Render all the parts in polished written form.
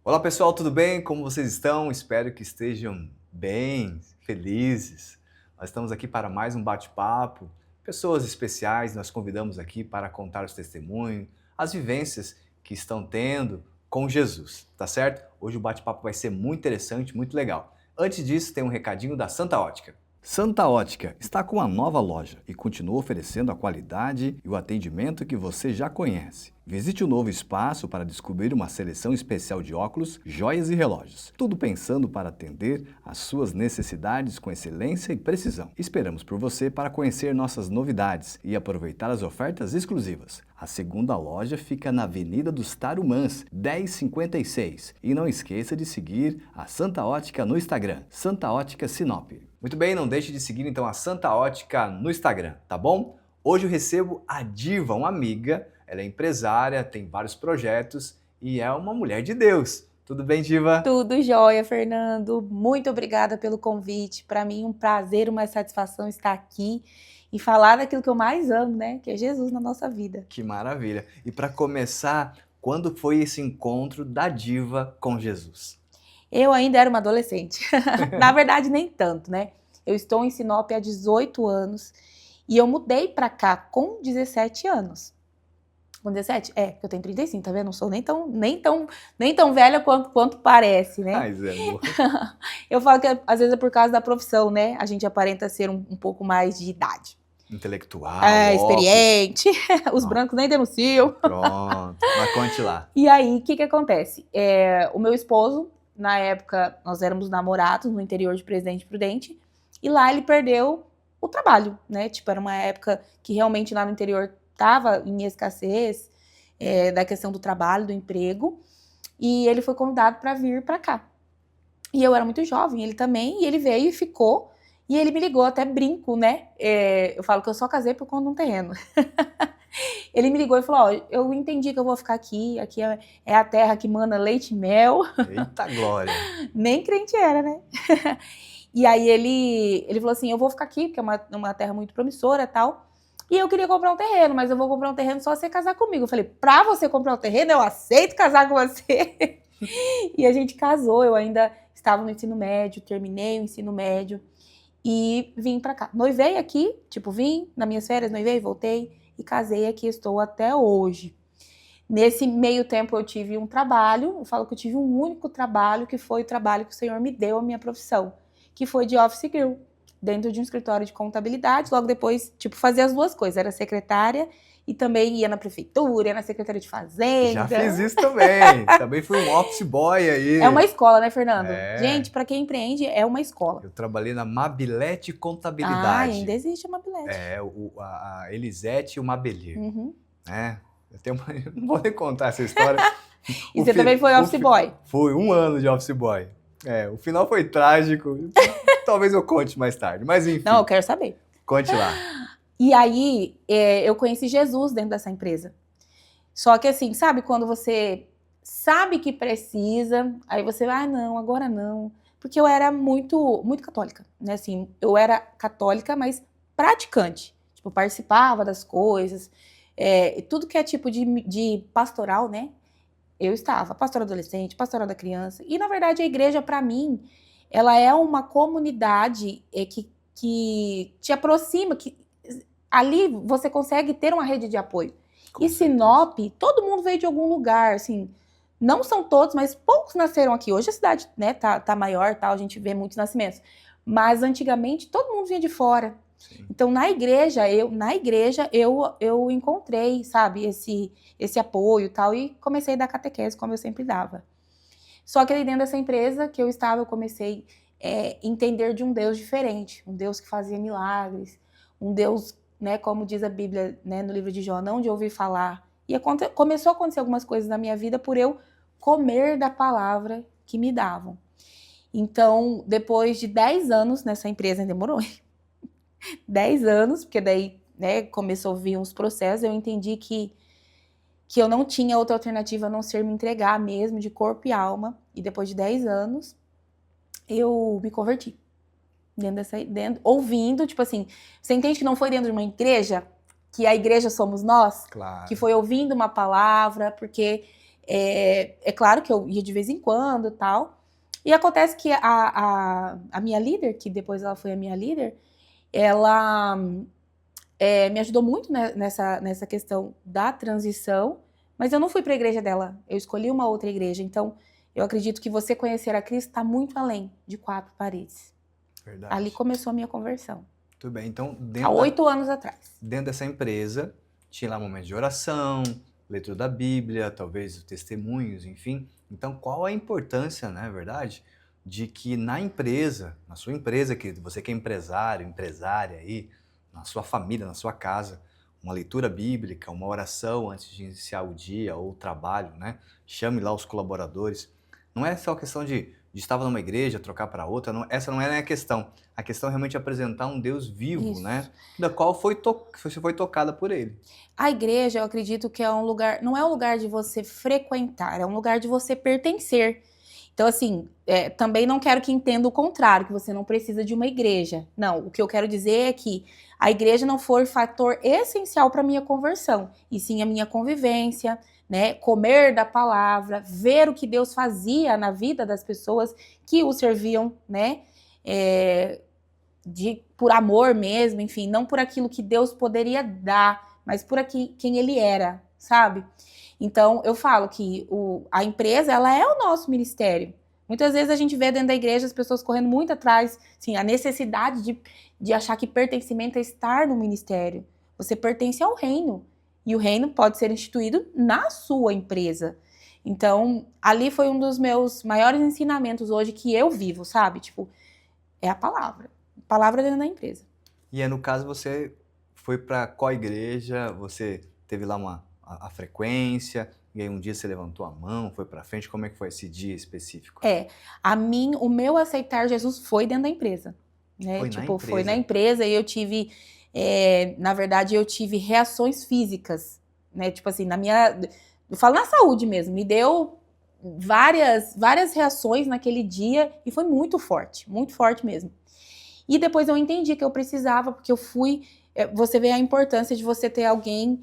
Olá pessoal, tudo bem? Como vocês estão? Espero que estejam bem, felizes. Nós estamos aqui para mais um bate-papo. Pessoas especiais nós convidamos aqui para contar os testemunhos, as vivências que estão tendo com Jesus, tá certo? Hoje o bate-papo vai ser muito interessante, muito legal. Antes disso, tem um recadinho da Santa Ótica. Santa Ótica está com uma nova loja e continua oferecendo a qualidade e o atendimento que você já conhece. Visite o novo espaço para descobrir uma seleção especial de óculos, joias e relógios. Tudo pensando para atender às suas necessidades com excelência e precisão. Esperamos por você para conhecer nossas novidades e aproveitar as ofertas exclusivas. A segunda loja fica na Avenida dos Tarumãs, 1056. E não esqueça de seguir a Santa Ótica no Instagram, Santa Ótica Sinop. Muito bem, não deixe de seguir então a Santa Ótica no Instagram, tá bom? Hoje eu recebo a Diva, uma amiga. Ela é empresária, tem vários projetos e é uma mulher de Deus. Tudo bem, Diva? Tudo jóia, Fernando. Muito obrigada pelo convite. Para mim, um prazer, uma satisfação estar aqui e falar daquilo que eu mais amo, né? Que é Jesus na nossa vida. Que maravilha! E para começar, quando foi esse encontro da Diva com Jesus? Eu ainda era uma adolescente. Na verdade, nem tanto, né? Eu estou em Sinop há 18 anos e eu mudei para cá com 17 anos. Com 17? É, porque eu tenho 35, tá vendo? Não sou nem tão velha quanto parece, né? Ai, Zé, Eu falo que às vezes é por causa da profissão, né? A gente aparenta ser um pouco mais de idade. intelectual, Experiente. Os Não. brancos nem denunciam. Pronto, mas conte lá. E aí, o que acontece? O meu esposo, na época, nós éramos namorados no interior de Presidente Prudente, e lá ele perdeu o trabalho, né? Tipo, era uma época que realmente lá no interior estava em escassez da questão do trabalho, do emprego, e ele foi convidado para vir para cá. E eu era muito jovem, ele também, e ele veio e ficou, e ele me ligou, até brinco, né? Eu falo que eu só casei por conta de um terreno. Ele me ligou e falou, ó, eu entendi que eu vou ficar aqui é a terra que mana leite e mel. Eita glória! Nem crente era, né? E aí ele falou assim, eu vou ficar aqui, porque é uma terra muito promissora e tal, e eu queria comprar um terreno, mas eu vou comprar um terreno só se você casar comigo. Eu falei, pra você comprar um terreno, eu aceito casar com você. E a gente casou, eu ainda estava no ensino médio, terminei o ensino médio e vim pra cá. Noivei aqui, vim nas minhas férias, noivei, voltei e casei aqui, estou até hoje. Nesse meio tempo eu tive um trabalho, eu falo que eu tive um único trabalho, que foi o trabalho que o Senhor me deu, a minha profissão, que foi de office girl, dentro de um escritório de contabilidade. Logo depois, fazia as duas coisas, era secretária e também ia na prefeitura, ia na Secretaria de Fazenda. Já fiz isso também. Também fui um office boy aí. É uma escola, né, Fernando? É. Gente, para quem empreende, é uma escola. Eu trabalhei na Mabilete Contabilidade. Ah, ainda existe a Mabilete. A Elisete e o Mabelir. Uhum. Não vou nem contar essa história. E você também foi office boy? Fui, 1 ano de office boy. O final foi trágico. Talvez eu conte mais tarde, mas enfim. Não, eu quero saber. Conte lá. E aí, eu conheci Jesus dentro dessa empresa. Só que assim, sabe quando você sabe que precisa, aí você vai, não, agora não. Porque eu era muito, muito católica, né? Assim, eu era católica, mas praticante. Participava das coisas, tudo que é tipo de pastoral, né? Eu estava, pastoral adolescente, pastoral da criança. E, na verdade, a igreja, para mim, ela é uma comunidade que te aproxima, que ali você consegue ter uma rede de apoio. Com e Sinop, todo mundo veio de algum lugar, assim, não são todos, mas poucos nasceram aqui. Hoje a cidade, né, tá maior, tal, a gente vê muitos nascimentos. Mas antigamente todo mundo vinha de fora. Sim. Então na igreja eu encontrei, sabe, esse apoio e tal, e comecei a dar catequese como eu sempre dava. Só que ali dentro dessa empresa que eu estava, eu comecei a entender de um Deus diferente, um Deus que fazia milagres, um Deus, né, como diz a Bíblia, né, no livro de Jó, não de ouvir falar. E começou a acontecer algumas coisas na minha vida por eu comer da palavra que me davam. Então, depois de 10 anos nessa empresa, demorou 10 anos, porque daí, né, começou a vir uns processos, eu entendi que eu não tinha outra alternativa a não ser me entregar mesmo, de corpo e alma. E depois de 10 anos, eu me converti. Ouvindo, você entende que não foi dentro de uma igreja? Que a igreja somos nós? Claro. Que foi ouvindo uma palavra, porque É claro que eu ia de vez em quando e tal. E acontece que a minha líder, que depois ela foi a minha líder, ela me ajudou muito nessa questão da transição, mas eu não fui para a igreja dela, eu escolhi uma outra igreja. Então, eu acredito que você conhecer a Cristo está muito além de 4 paredes. Verdade. Ali começou a minha conversão. Tudo bem, então há 8 anos atrás. Dentro dessa empresa, tinha lá momentos de oração, leitura da Bíblia, talvez testemunhos, enfim. Então, qual a importância, né, verdade, de que na empresa, na sua empresa, que você que é empresário, empresária aí, na sua família, na sua casa, uma leitura bíblica, uma oração antes de iniciar o dia ou o trabalho, né? Chame lá os colaboradores. Não é só questão de estar numa igreja, trocar para outra, não, essa não é a questão. A questão é realmente apresentar um Deus vivo, né? Da qual você foi tocada por ele. A igreja, eu acredito que é um lugar, não é um lugar de você frequentar, é um lugar de você pertencer. Então, assim, também não quero que entenda o contrário, que você não precisa de uma igreja. Não, o que eu quero dizer é que a igreja não foi fator essencial para a minha conversão, e sim a minha convivência, né? Comer da palavra, ver o que Deus fazia na vida das pessoas que o serviam, né? Por amor mesmo, enfim, não por aquilo que Deus poderia dar, mas por quem ele era, sabe? Então, eu falo que a empresa, ela é o nosso ministério. Muitas vezes a gente vê dentro da igreja as pessoas correndo muito atrás, assim, a necessidade de achar que pertencimento é estar no ministério. Você pertence ao reino, e o reino pode ser instituído na sua empresa. Então, ali foi um dos meus maiores ensinamentos hoje que eu vivo, sabe? Tipo, é a palavra. Palavra dentro da empresa. E aí, no caso, você foi para qual igreja? Você teve lá a frequência, e aí um dia você levantou a mão, foi para frente, como é que foi esse dia específico? O meu aceitar Jesus foi dentro da empresa, né? Foi na empresa e eu tive, na verdade, eu tive reações físicas, né? Tipo assim, eu falo na saúde mesmo, me deu várias reações naquele dia e foi muito forte mesmo. E depois eu entendi que eu precisava, porque eu fui. Você vê a importância de você ter alguém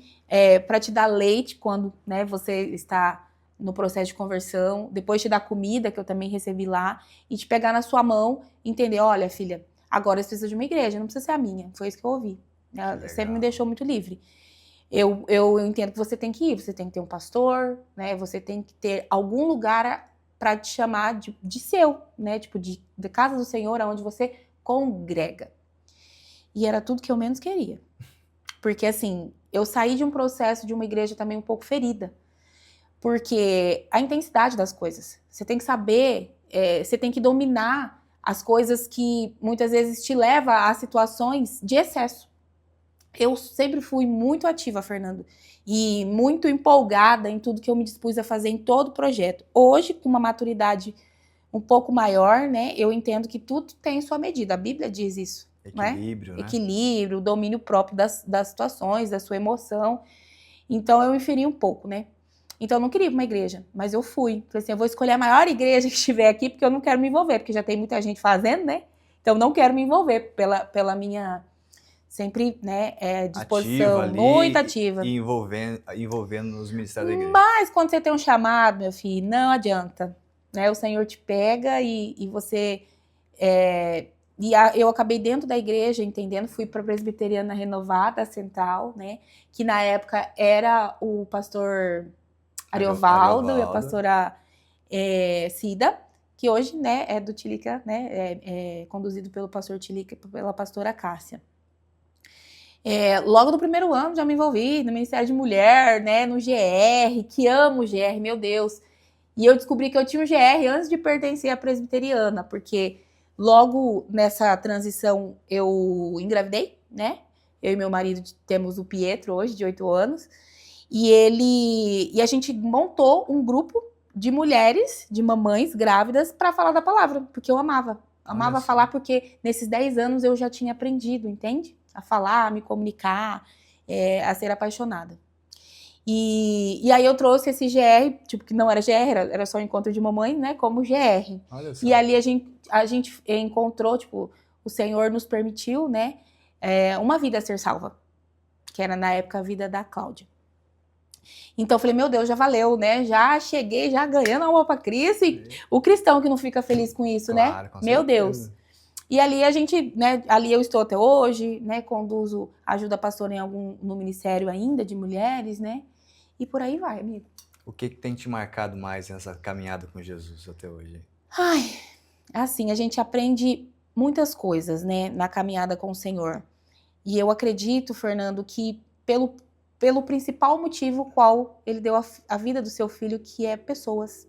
para te dar leite quando, né, você está no processo de conversão, depois te dar comida, que eu também recebi lá, e te pegar na sua mão e entender: olha, filha, agora você precisa de uma igreja, não precisa ser a minha. Foi isso que eu ouvi. Ela sempre me deixou muito livre. Eu entendo que você tem que ir, você tem que ter um pastor, né? Você tem que ter algum lugar para te chamar de seu, né? Tipo, de casa do Senhor, onde você congrega. E era tudo que eu menos queria. Porque, assim, eu saí de um processo de uma igreja também um pouco ferida. Porque a intensidade das coisas. Você tem que saber, você tem que dominar as coisas que muitas vezes te levam a situações de excesso. Eu sempre fui muito ativa, Fernando, e muito empolgada em tudo que eu me dispus a fazer em todo o projeto. Hoje, com uma maturidade um pouco maior, né, eu entendo que tudo tem sua medida. A Bíblia diz isso. Equilíbrio, né? Equilíbrio, domínio próprio das situações, da sua emoção. Então, eu inferi um pouco, né? Então, eu não queria ir para uma igreja, mas eu fui. Falei assim, eu vou escolher a maior igreja que estiver aqui, porque eu não quero me envolver, porque já tem muita gente fazendo, né? Então, não quero me envolver pela minha... Sempre, né, disposição ativa ali, muito ativa. E envolvendo nos ministérios da igreja. Mas quando você tem um chamado, meu filho, não adianta. Né? O Senhor te pega e você... eu acabei dentro da igreja, entendendo, fui para a Presbiteriana Renovada Central, né? Que na época era o pastor Ariovaldo e a pastora Cida, que hoje, né, é do Tilica, né? É conduzido pelo pastor Tilica e pela pastora Cássia. Logo no primeiro ano já me envolvi no Ministério de Mulher, né, no GR, que amo o GR, meu Deus. E eu descobri que eu tinha um GR antes de pertencer à presbiteriana, porque logo nessa transição eu engravidei, né? Eu e meu marido temos o Pietro hoje, de 8 anos, e a gente montou um grupo de mulheres, de mamães grávidas, para falar da palavra, porque eu amava. Amava falar, porque nesses 10 anos eu já tinha aprendido, entende? A falar, a me comunicar, a ser apaixonada. E aí eu trouxe esse GR, tipo, que não era GR, era só um encontro de mamãe, né, como GR. Olha só. E ali a gente encontrou, tipo, o Senhor nos permitiu, né, uma vida a ser salva, que era na época a vida da Cláudia. Então eu falei, meu Deus, já valeu, né? Já cheguei, já ganhando alma para Cristo. E o cristão que não fica feliz com isso, Claro, né? com Meu certeza. Deus. E ali a gente, né? Ali eu estou até hoje, né? Conduzo, ajuda a pastora no ministério ainda de mulheres, né? E por aí vai, amigo. O que tem te marcado mais nessa caminhada com Jesus até hoje? Ai, assim, a gente aprende muitas coisas, né? Na caminhada com o Senhor. E eu acredito, Fernando, que pelo principal motivo qual ele deu a vida do seu filho, que é pessoas.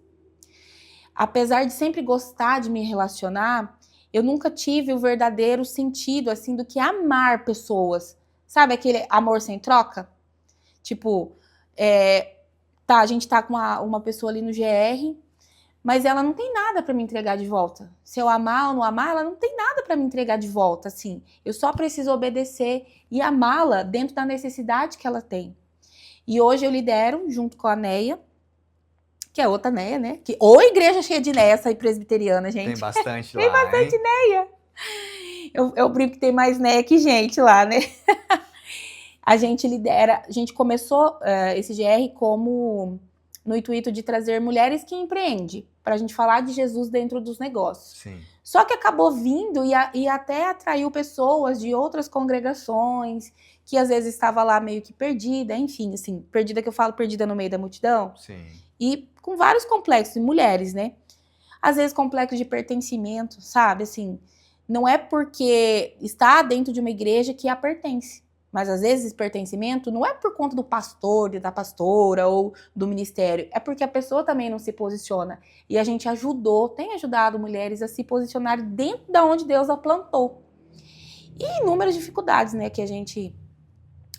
Apesar de sempre gostar de me relacionar, eu nunca tive o verdadeiro sentido, assim, do que é amar pessoas. Sabe aquele amor sem troca? Tipo, a gente tá com uma pessoa ali no GR, mas ela não tem nada para me entregar de volta. Se eu amar ou não amar, ela não tem nada para me entregar de volta, assim. Eu só preciso obedecer e amá-la dentro da necessidade que ela tem. E hoje eu lidero, junto com a Neia, que é outra Neia, né? Ô igreja cheia de Neia, essa aí presbiteriana, gente. Tem bastante Tem lá, bastante hein? Neia. Eu brinco que tem mais Neia que gente lá, né? A gente lidera, a gente começou esse GR como no intuito de trazer mulheres que empreendem, para a gente falar de Jesus dentro dos negócios. Sim. Só que acabou vindo e até atraiu pessoas de outras congregações, que às vezes estava lá meio que perdida, enfim, assim, perdida que eu falo, perdida no meio da multidão. Sim. E com vários complexos, mulheres, né? Às vezes complexo de pertencimento, sabe? Assim, não é porque está dentro de uma igreja que a pertence. Mas às vezes pertencimento não é por conta do pastor, da pastora ou do ministério, é porque a pessoa também não se posiciona. E a gente tem ajudado mulheres a se posicionar dentro da onde Deus a plantou. E inúmeras dificuldades, né, que a gente...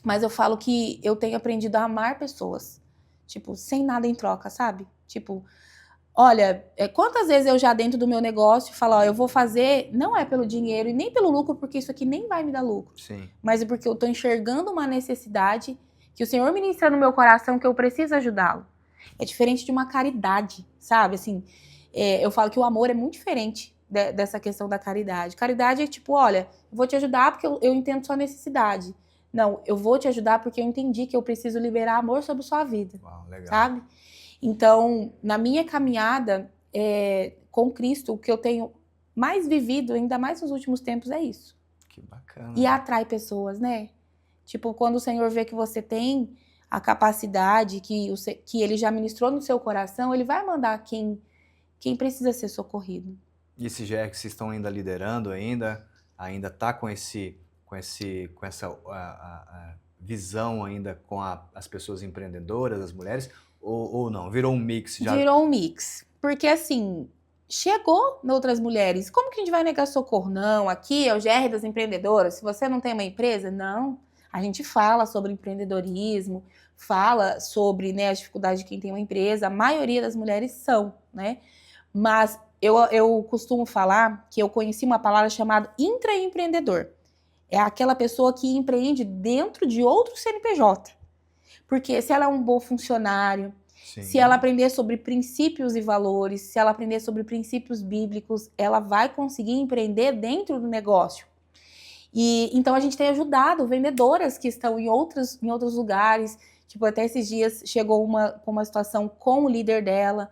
Mas eu falo que eu tenho aprendido a amar pessoas. Tipo, sem nada em troca, sabe? Tipo, olha, quantas vezes eu já dentro do meu negócio falo, ó, eu vou fazer, não é pelo dinheiro e nem pelo lucro, porque isso aqui nem vai me dar lucro. Sim. Mas é porque eu tô enxergando uma necessidade que o Senhor ministra no meu coração que eu preciso ajudá-lo. É diferente de uma caridade, sabe? Assim, eu falo que o amor é muito diferente dessa questão da caridade. Caridade é tipo, olha, eu vou te ajudar porque eu entendo sua necessidade. Não, eu vou te ajudar porque eu entendi que eu preciso liberar amor sobre sua vida. Uau, legal. Sabe? Então, na minha caminhada com Cristo, o que eu tenho mais vivido, ainda mais nos últimos tempos, é isso. Que bacana. E atrai pessoas, né? Tipo, quando o Senhor vê que você tem a capacidade, que Ele já ministrou no seu coração, Ele vai mandar quem precisa ser socorrido. E esse GR que vocês estão ainda liderando ainda tá com essa visão ainda com as pessoas empreendedoras, as mulheres, ou não? Virou um mix já? Virou um mix. Porque assim, chegou noutras mulheres. Como que a gente vai negar socorro? Não, aqui é o GR das empreendedoras. Se você não tem uma empresa, não. A gente fala sobre empreendedorismo, fala sobre, né, as dificuldades de quem tem uma empresa. A maioria das mulheres são, né? Mas eu costumo falar que eu conheci uma palavra chamada intraempreendedor. É aquela pessoa que empreende dentro de outro CNPJ. Porque se ela é um bom funcionário, Sim. Se ela aprender sobre princípios e valores, se ela aprender sobre princípios bíblicos, ela vai conseguir empreender dentro do negócio. E então a gente tem ajudado vendedoras que estão em outros lugares. Tipo, até esses dias chegou uma situação com o líder dela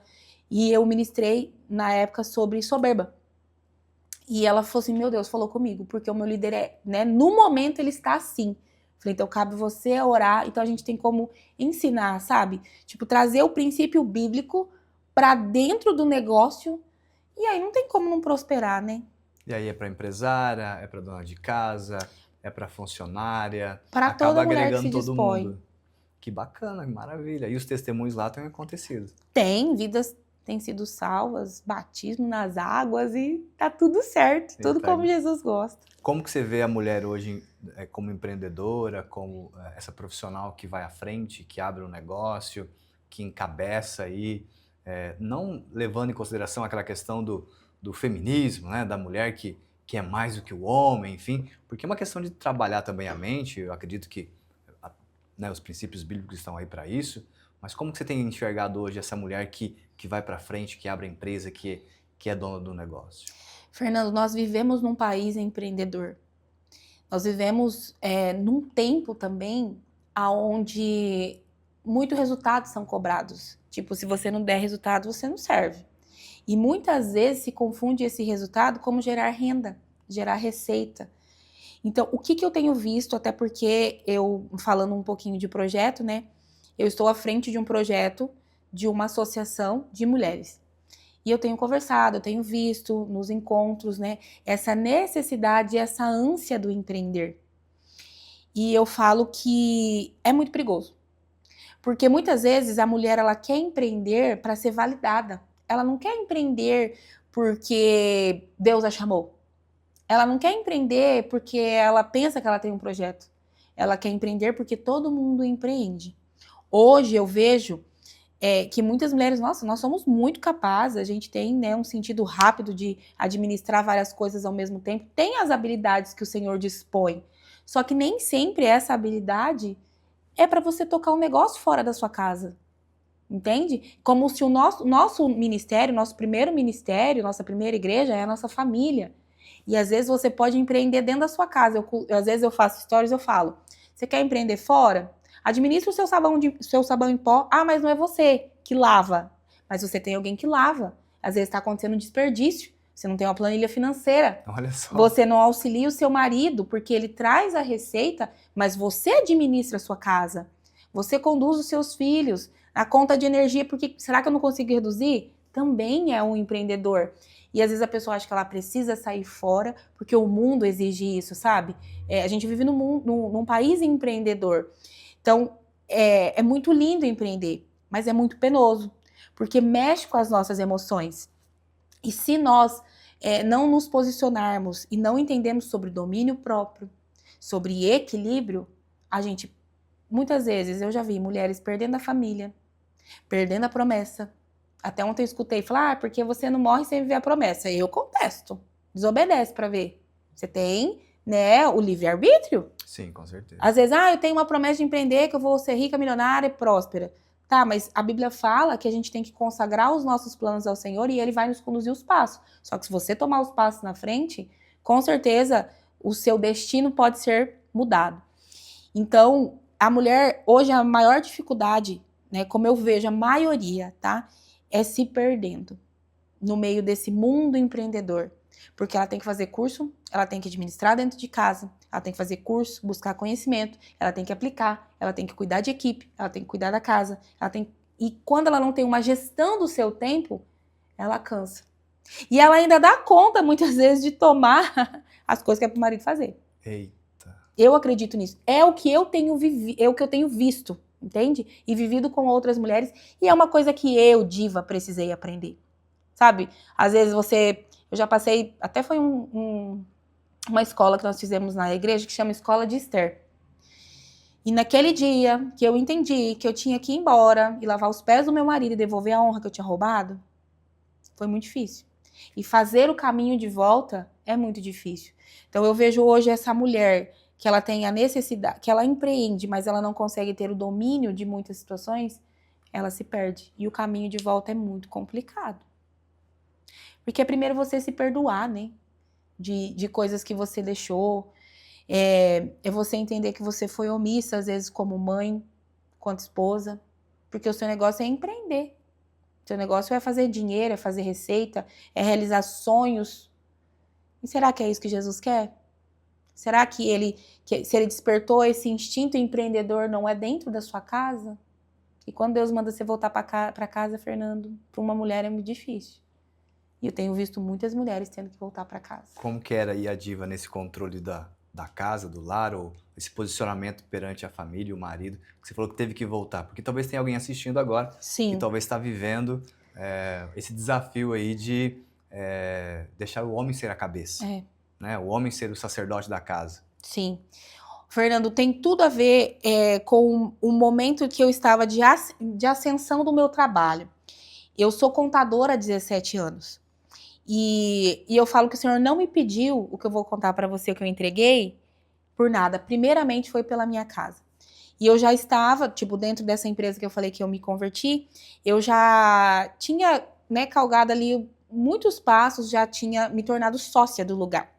e eu ministrei na época sobre soberba. E ela falou assim, meu Deus, falou comigo, porque o meu líder né, no momento ele está assim. Falei, então cabe você orar, então a gente tem como ensinar, sabe? Tipo, trazer o princípio bíblico para dentro do negócio e aí não tem como não prosperar, né? E aí é para empresária, é para dona de casa, é para funcionária, para toda mulher agregando que se todo dispõe. mundo. Que bacana, que maravilha. E os testemunhos lá têm acontecido? Tem, vidas têm sido salvas, batismo nas águas e tá tudo certo, tudo como Jesus gosta. Como que você vê a mulher hoje como empreendedora, como essa profissional que vai à frente, que abre um negócio, que encabeça aí, não levando em consideração aquela questão do feminismo, né, da mulher que é mais do que o homem, enfim, porque é uma questão de trabalhar também a mente, eu acredito que né, os princípios bíblicos estão aí para isso, mas como que você tem enxergado hoje essa mulher que vai para frente, que abre a empresa, que é dona do negócio? Fernando, nós vivemos num país empreendedor. Nós vivemos num tempo também onde muitos resultados são cobrados. Tipo, se você não der resultado, você não serve. E muitas vezes se confunde esse resultado como gerar renda, gerar receita. Então, o que eu tenho visto, até porque eu, falando um pouquinho de projeto, né? Eu estou à frente de um projeto de uma associação de mulheres. E eu tenho conversado, eu tenho visto nos encontros, né? Essa necessidade, essa ânsia do empreender. E eu falo que é muito perigoso. Porque muitas vezes a mulher, ela quer empreender para ser validada. Ela não quer empreender porque Deus a chamou. Ela não quer empreender porque ela pensa que ela tem um projeto. Ela quer empreender porque todo mundo empreende. Hoje eu vejo que muitas mulheres, nossa, nós somos muito capazes, a gente tem, né, um sentido rápido de administrar várias coisas ao mesmo tempo, tem as habilidades que o Senhor dispõe. Só que nem sempre essa habilidade é para você tocar um negócio fora da sua casa. Entende? Como se o nosso ministério, nosso primeiro ministério, nossa primeira igreja é a nossa família. E às vezes você pode empreender dentro da sua casa. Às vezes eu faço stories, eu falo, você quer empreender fora? Administra o seu sabão em pó. Ah, mas não é você que lava. Mas você tem alguém que lava. Às vezes está acontecendo um desperdício. Você não tem uma planilha financeira. Olha só. Você não auxilia o seu marido, porque ele traz a receita, mas você administra a sua casa. Você conduz os seus filhos. A conta de energia, porque será que eu não consigo reduzir? Também é um empreendedor. E às vezes a pessoa acha que ela precisa sair fora, porque o mundo exige isso, sabe? A gente vive num país empreendedor. Então, é muito lindo empreender, mas é muito penoso, porque mexe com as nossas emoções. E se nós não nos posicionarmos e não entendemos sobre domínio próprio, sobre equilíbrio, a gente, muitas vezes, eu já vi mulheres perdendo a família, perdendo a promessa. Até ontem eu escutei falar, porque você não morre sem viver a promessa. Eu contesto, desobedece para ver. Você tem, né, o livre-arbítrio. Sim, com certeza. Às vezes, eu tenho uma promessa de empreender, que eu vou ser rica, milionária e próspera. Tá, mas a Bíblia fala que a gente tem que consagrar os nossos planos ao Senhor e Ele vai nos conduzir os passos. Só que se você tomar os passos na frente, com certeza o seu destino pode ser mudado. Então, a mulher, hoje, a maior dificuldade, né, como eu vejo a maioria, tá, é se perdendo no meio desse mundo empreendedor. Porque ela tem que fazer curso, ela tem que administrar dentro de casa, ela tem que fazer curso, buscar conhecimento, ela tem que aplicar, ela tem que cuidar de equipe, ela tem que cuidar da casa, e quando ela não tem uma gestão do seu tempo, ela cansa. E ela ainda dá conta, muitas vezes, de tomar as coisas que é pro marido fazer. Eita. Eu acredito nisso. É o que eu tenho visto, entende? E vivido com outras mulheres, e é uma coisa que eu, diva, precisei aprender. Sabe? Às vezes eu já passei, até foi uma escola que nós fizemos na igreja que chama Escola de Esther. E naquele dia que eu entendi que eu tinha que ir embora e lavar os pés do meu marido e devolver a honra que eu tinha roubado, foi muito difícil. E fazer o caminho de volta é muito difícil. Então eu vejo hoje essa mulher que ela tem a necessidade, que ela empreende, mas ela não consegue ter o domínio de muitas situações, ela se perde. E o caminho de volta é muito complicado. Porque é primeiro você se perdoar, né? De coisas que você deixou. É você entender que você foi omissa, às vezes, como mãe, quanto esposa. Porque o seu negócio é empreender. O seu negócio é fazer dinheiro, é fazer receita, é realizar sonhos. E será que é isso que Jesus quer? Será que se ele despertou esse instinto empreendedor, não é dentro da sua casa? E quando Deus manda você voltar para casa, Fernando, para uma mulher é muito difícil. E eu tenho visto muitas mulheres tendo que voltar para casa. Como que era aí a diva nesse controle da casa, do lar, ou esse posicionamento perante a família, o marido, que você falou que teve que voltar? Porque talvez tenha alguém assistindo agora Sim. que talvez está vivendo esse desafio aí de deixar o homem ser a cabeça, né? O homem ser o sacerdote da casa. Sim. Fernando, tem tudo a ver com o momento que eu estava de ascensão do meu trabalho. Eu sou contadora há 17 anos. E eu falo que o Senhor não me pediu o que eu vou contar para você que eu entreguei por nada. Primeiramente foi pela minha casa. E eu já estava, dentro dessa empresa que eu falei que eu me converti, eu já tinha, né, galgado ali muitos passos, já tinha me tornado sócia do lugar.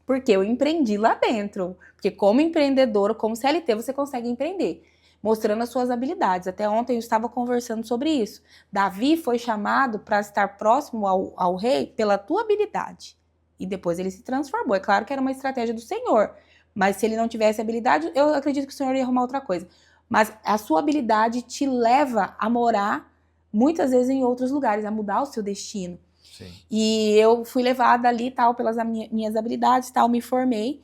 Porque eu empreendi lá dentro. Porque como empreendedora, como CLT, você consegue empreender. mostrando as suas habilidades. Até ontem eu estava conversando sobre isso. Davi foi chamado para estar próximo ao rei pela tua habilidade. E depois ele se transformou. É claro que era uma estratégia do Senhor. Mas se ele não tivesse habilidade, eu acredito que o Senhor ia arrumar outra coisa. Mas a sua habilidade te leva a morar muitas vezes em outros lugares, a mudar o seu destino. Sim. E eu fui levada ali, tal, pelas minhas habilidades, tal, me formei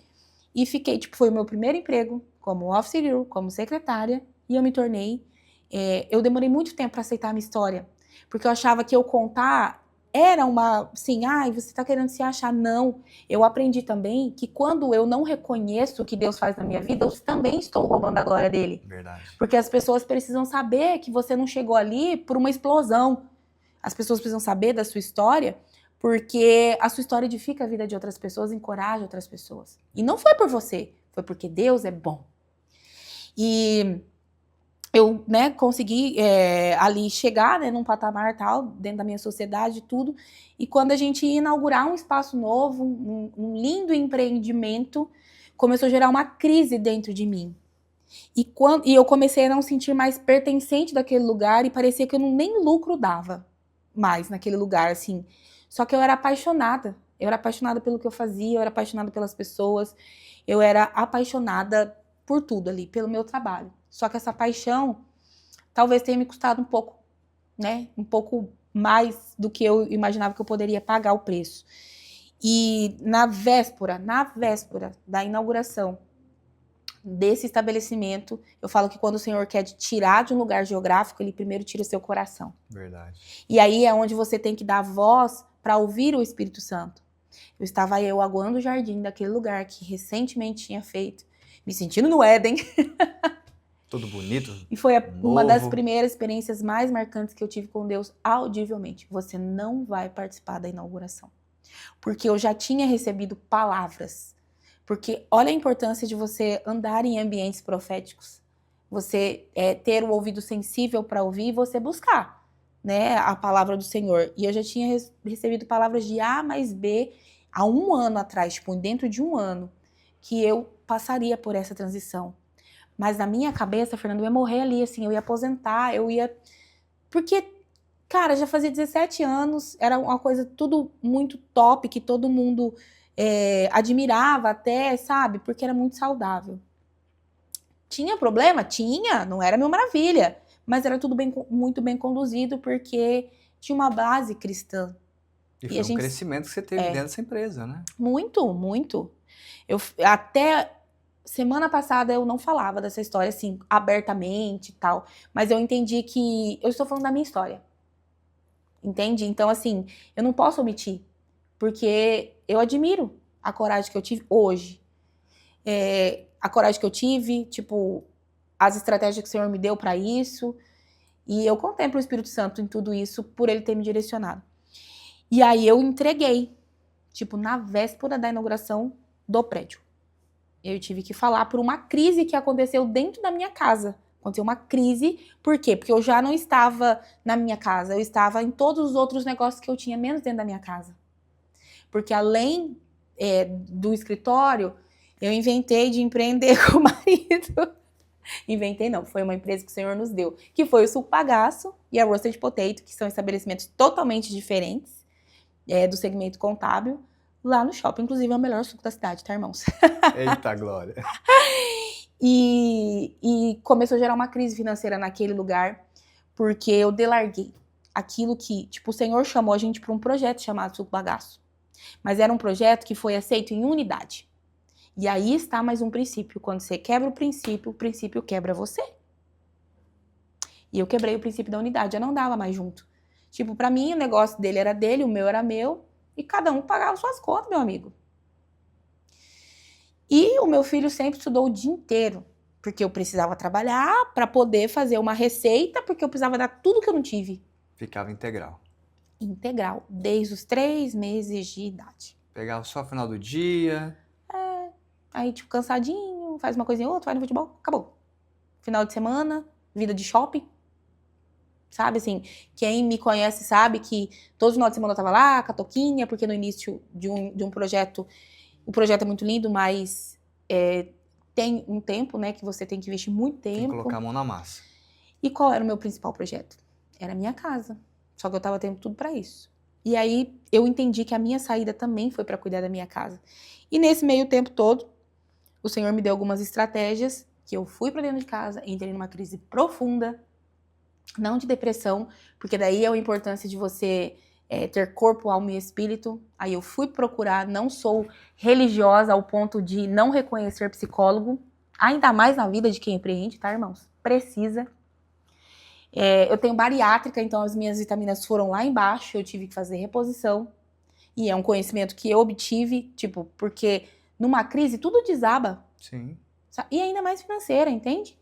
e fiquei, tipo, foi o meu primeiro emprego como office girl, como secretária, e eu me tornei, eu demorei muito tempo para aceitar a minha história, porque eu achava que eu contar era uma, assim, você tá querendo se achar. Não, eu aprendi também que quando eu não reconheço o que Deus faz na minha vida, eu também estou roubando a glória dele. Verdade. Porque as pessoas precisam saber que você não chegou ali por uma explosão. As pessoas precisam saber da sua história, porque a sua história edifica a vida de outras pessoas, encoraja outras pessoas. E não foi por você, foi porque Deus é bom. E eu, consegui ali chegar, num patamar tal, dentro da minha sociedade e tudo. E quando a gente ia inaugurar um espaço novo, um lindo empreendimento, começou a gerar uma crise dentro de mim. E eu comecei a não sentir mais pertencente daquele lugar e parecia que eu nem lucro dava mais naquele lugar, assim. Só que eu era apaixonada. Eu era apaixonada pelo que eu fazia, eu era apaixonada pelas pessoas, eu era apaixonada por tudo ali, pelo meu trabalho. Só que essa paixão talvez tenha me custado um pouco, um pouco mais do que eu imaginava que eu poderia pagar o preço. E na véspera da inauguração desse estabelecimento, eu falo que quando o Senhor quer te tirar de um lugar geográfico, ele primeiro tira seu coração. Verdade. E aí é onde você tem que dar voz para ouvir o Espírito Santo. Eu estava aguando o jardim daquele lugar que recentemente tinha feito, me sentindo no Éden. Tudo bonito. E foi uma das primeiras experiências mais marcantes que eu tive com Deus audivelmente. Você não vai participar da inauguração. Porque eu já tinha recebido palavras. Porque olha a importância de você andar em ambientes proféticos. Você ter o ouvido sensível para ouvir e você buscar, a palavra do Senhor. E eu já tinha recebido palavras de A mais B há 1 ano atrás, tipo, dentro de 1 ano, que eu passaria por essa transição. Mas na minha cabeça, Fernando, eu ia morrer ali, assim, eu ia aposentar, eu ia... Porque, cara, já fazia 17 anos, era uma coisa tudo muito top, que todo mundo admirava até, sabe? Porque era muito saudável. Tinha problema? Tinha, não era mil maravilha. Mas era tudo muito bem conduzido, porque tinha uma base cristã. E foi um crescimento que você teve dentro dessa empresa, né? Muito, muito. Até semana passada eu não falava dessa história assim, abertamente e tal. Mas eu entendi que eu estou falando da minha história. Entende? Então, assim, eu não posso omitir. Porque eu admiro a coragem que eu tive hoje. A coragem que eu tive, tipo, as estratégias que o Senhor me deu para isso. E eu contemplo o Espírito Santo em tudo isso por ele ter me direcionado. E aí eu entreguei, tipo, na véspera da inauguração do prédio. Eu tive que falar por uma crise que aconteceu dentro da minha casa. Aconteceu uma crise, por quê? Porque eu já não estava na minha casa, eu estava em todos os outros negócios que eu tinha, menos dentro da minha casa. Porque além do escritório, eu inventei de empreender com o marido. Inventei não, foi uma empresa que o Senhor nos deu, que foi o Suco Bagaço e a Roasted Potato, que são estabelecimentos totalmente diferentes do segmento contábil, lá no shopping. Inclusive é o melhor suco da cidade, tá, irmãos? Eita glória! E começou a gerar uma crise financeira naquele lugar, porque eu delarguei aquilo que, tipo, o Senhor chamou a gente para um projeto chamado Suco Bagaço. Mas era um projeto que foi aceito em unidade. E aí está mais um princípio. Quando você quebra o princípio quebra você. E eu quebrei o princípio da unidade, eu não dava mais junto. Tipo, pra mim o negócio dele era dele, o meu era meu, e cada um pagava suas contas, meu amigo. E o meu filho sempre estudou o dia inteiro, porque eu precisava trabalhar para poder fazer uma receita, porque eu precisava dar tudo que eu não tive. Ficava integral. Integral, desde os 3 meses de idade. Pegava só no final do dia. Aí, tipo, cansadinho, faz uma coisinha ou outra, vai no futebol, acabou. Final de semana, vida de shopping. Sabe, assim, quem me conhece sabe que todo final de semana eu tava lá, com a toquinha, porque no início de um projeto, o projeto é muito lindo, mas tem um tempo, né, que você tem que investir muito tempo. Tem que colocar a mão na massa. E qual era o meu principal projeto? Era a minha casa. Só que eu tava tendo tudo pra isso. E aí eu entendi que a minha saída também foi pra cuidar da minha casa. E nesse meio tempo todo, o Senhor me deu algumas estratégias que eu fui pra dentro de casa, entrei numa crise profunda, não de depressão, porque daí é a importância de você ter corpo, alma e espírito. Aí eu fui procurar, não sou religiosa ao ponto de não reconhecer psicólogo, ainda mais na vida de quem empreende, tá, irmãos? Precisa. Eu tenho bariátrica, então as minhas vitaminas foram lá embaixo, eu tive que fazer reposição. E é um conhecimento que eu obtive, tipo, porque numa crise tudo desaba. Sim. E ainda mais financeira, entende?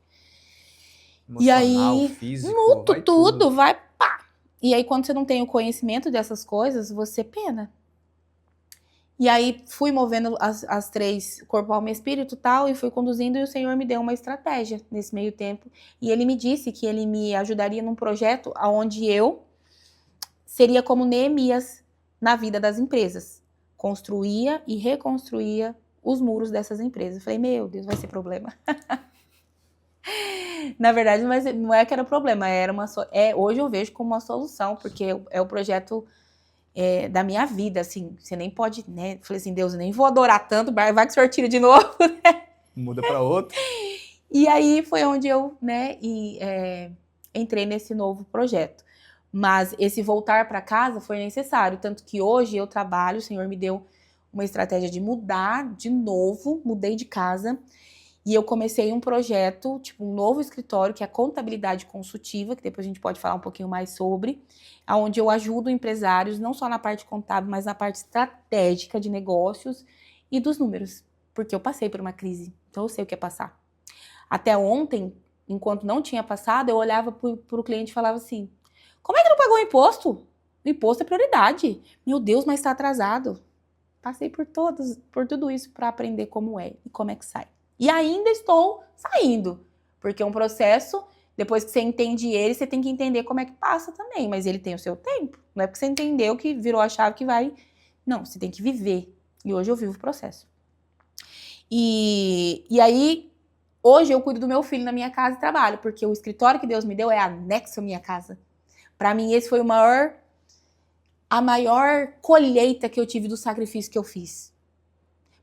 Emocional, e aí, físico, vai tudo, vai pá. E aí, quando você não tem o conhecimento dessas coisas, você pena. E aí, fui movendo as três, corpo, alma e espírito e tal, e fui conduzindo, e o Senhor me deu uma estratégia nesse meio tempo. E Ele me disse que Ele me ajudaria num projeto onde eu seria como Neemias na vida das empresas. Construía e reconstruía os muros dessas empresas. Eu falei, meu Deus, vai ser problema. Na verdade, não é que era problema, hoje eu vejo como uma solução, porque é o projeto da minha vida, assim, você nem pode, né? Eu falei assim, Deus, eu nem vou adorar tanto, vai que o Senhor tira de novo, né? Muda para outro. E aí foi onde eu, né, entrei nesse novo projeto. Mas esse voltar para casa foi necessário, tanto que hoje eu trabalho, o Senhor me deu uma estratégia de mudar de novo, mudei de casa, e eu comecei um projeto, tipo um novo escritório, que é a contabilidade consultiva, que depois a gente pode falar um pouquinho mais sobre, onde eu ajudo empresários, não só na parte contábil, mas na parte estratégica de negócios e dos números, porque eu passei por uma crise, então eu sei o que é passar. Até ontem, enquanto não tinha passado, eu olhava para o cliente e falava assim, como é que não pagou o imposto? O imposto é prioridade. Meu Deus, mas está atrasado. Passei por tudo isso para aprender como é e como é que sai. E ainda estou saindo, porque é um processo, depois que você entende ele, você tem que entender como é que passa também, mas ele tem o seu tempo. Não é porque você entendeu que virou a chave que vai... Não, você tem que viver. E hoje eu vivo o processo. E aí, hoje eu cuido do meu filho na minha casa e trabalho, porque o escritório que Deus me deu é anexo à minha casa. Para mim, esse foi a maior colheita que eu tive do sacrifício que eu fiz.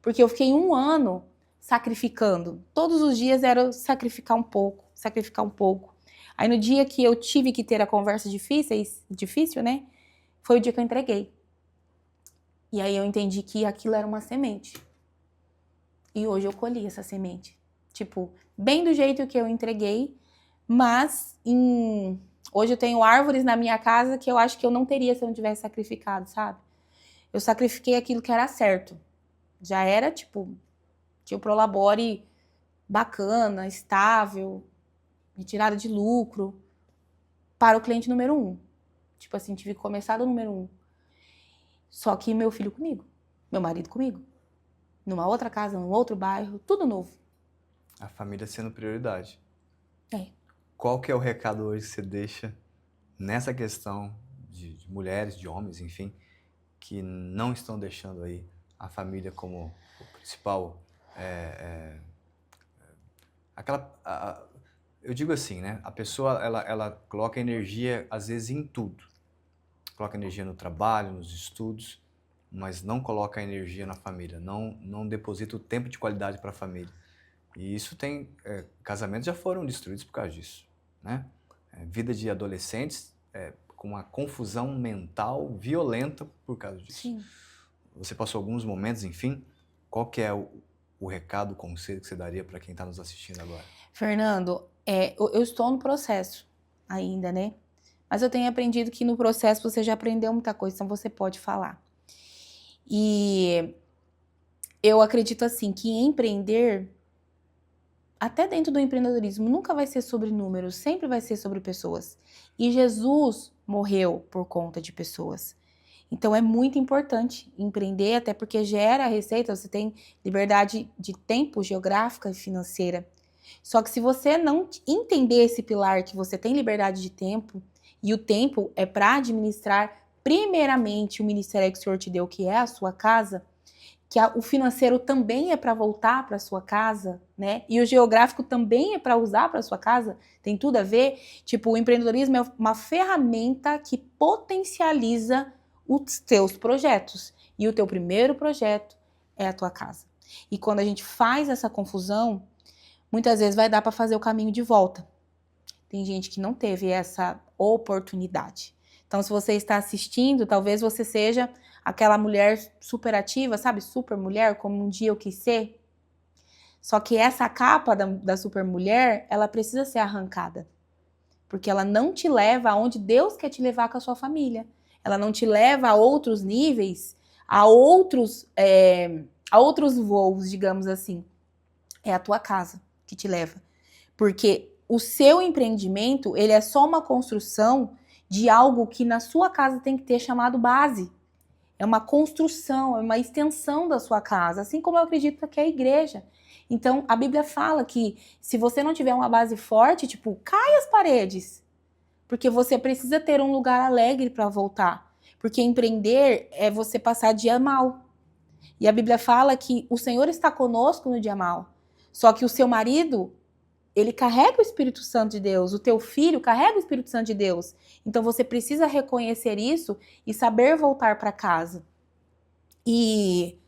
Porque eu fiquei 1 ano sacrificando. Todos os dias era sacrificar um pouco. Aí no dia que eu tive que ter a conversa difícil, né? Foi o dia que eu entreguei. E aí eu entendi que aquilo era uma semente. E hoje eu colhi essa semente. Tipo, bem do jeito que eu entreguei, mas hoje eu tenho árvores na minha casa que eu acho que eu não teria se eu não tivesse sacrificado, sabe? Eu sacrifiquei aquilo que era certo. Já era, tipo, tinha o Prolabore bacana, estável, retirada de lucro, para o cliente número 1. Tipo assim, tive que começar do número 1. Só que meu filho comigo, meu marido comigo, numa outra casa, num outro bairro, tudo novo. A família sendo prioridade. É. Qual que é o recado hoje que você deixa nessa questão de mulheres, de homens, enfim, que não estão deixando aí a família como o principal... eu digo assim, né? A pessoa, ela coloca energia, às vezes, em tudo. Coloca energia no trabalho, nos estudos, mas não coloca energia na família, não deposita o tempo de qualidade para a família. E isso tem... casamentos já foram destruídos por causa disso, né? Vida de adolescentes com uma confusão mental violenta por causa disso. Sim. Você passou alguns momentos, enfim, qual que é o recado, o conselho que você daria para quem está nos assistindo agora? Fernando, eu estou no processo ainda, né? Mas eu tenho aprendido que no processo você já aprendeu muita coisa, então você pode falar. E eu acredito assim, que empreender, até dentro do empreendedorismo, nunca vai ser sobre números, sempre vai ser sobre pessoas. E Jesus morreu por conta de pessoas. Então é muito importante empreender, até porque gera receita, você tem liberdade de tempo, geográfica e financeira. Só que se você não entender esse pilar, que você tem liberdade de tempo, e o tempo é para administrar primeiramente o ministério que o Senhor te deu, que é a sua casa, que o financeiro também é para voltar para sua casa, né? E o geográfico também é para usar para sua casa, tem tudo a ver. Tipo, o empreendedorismo é uma ferramenta que potencializa os teus projetos. E o teu primeiro projeto é a tua casa. E quando a gente faz essa confusão, muitas vezes vai dar para fazer o caminho de volta. Tem gente que não teve essa oportunidade. Então, se você está assistindo, talvez você seja aquela mulher super ativa, sabe? Super mulher, como um dia eu quis ser. Só que essa capa da super mulher, ela precisa ser arrancada. Porque ela não te leva aonde Deus quer te levar com a sua família. Ela não te leva a outros níveis, a outros voos, digamos assim. É a tua casa que te leva. Porque o seu empreendimento, ele é só uma construção de algo que na sua casa tem que ter chamado base. É uma construção, é uma extensão da sua casa, assim como eu acredito que é a igreja. Então, a Bíblia fala que se você não tiver uma base forte, tipo, cai as paredes. Porque você precisa ter um lugar alegre para voltar. Porque empreender é você passar dia mal. E a Bíblia fala que o Senhor está conosco no dia mal. Só que o seu marido, ele carrega o Espírito Santo de Deus, o teu filho carrega o Espírito Santo de Deus. Então você precisa reconhecer isso e saber voltar para casa. E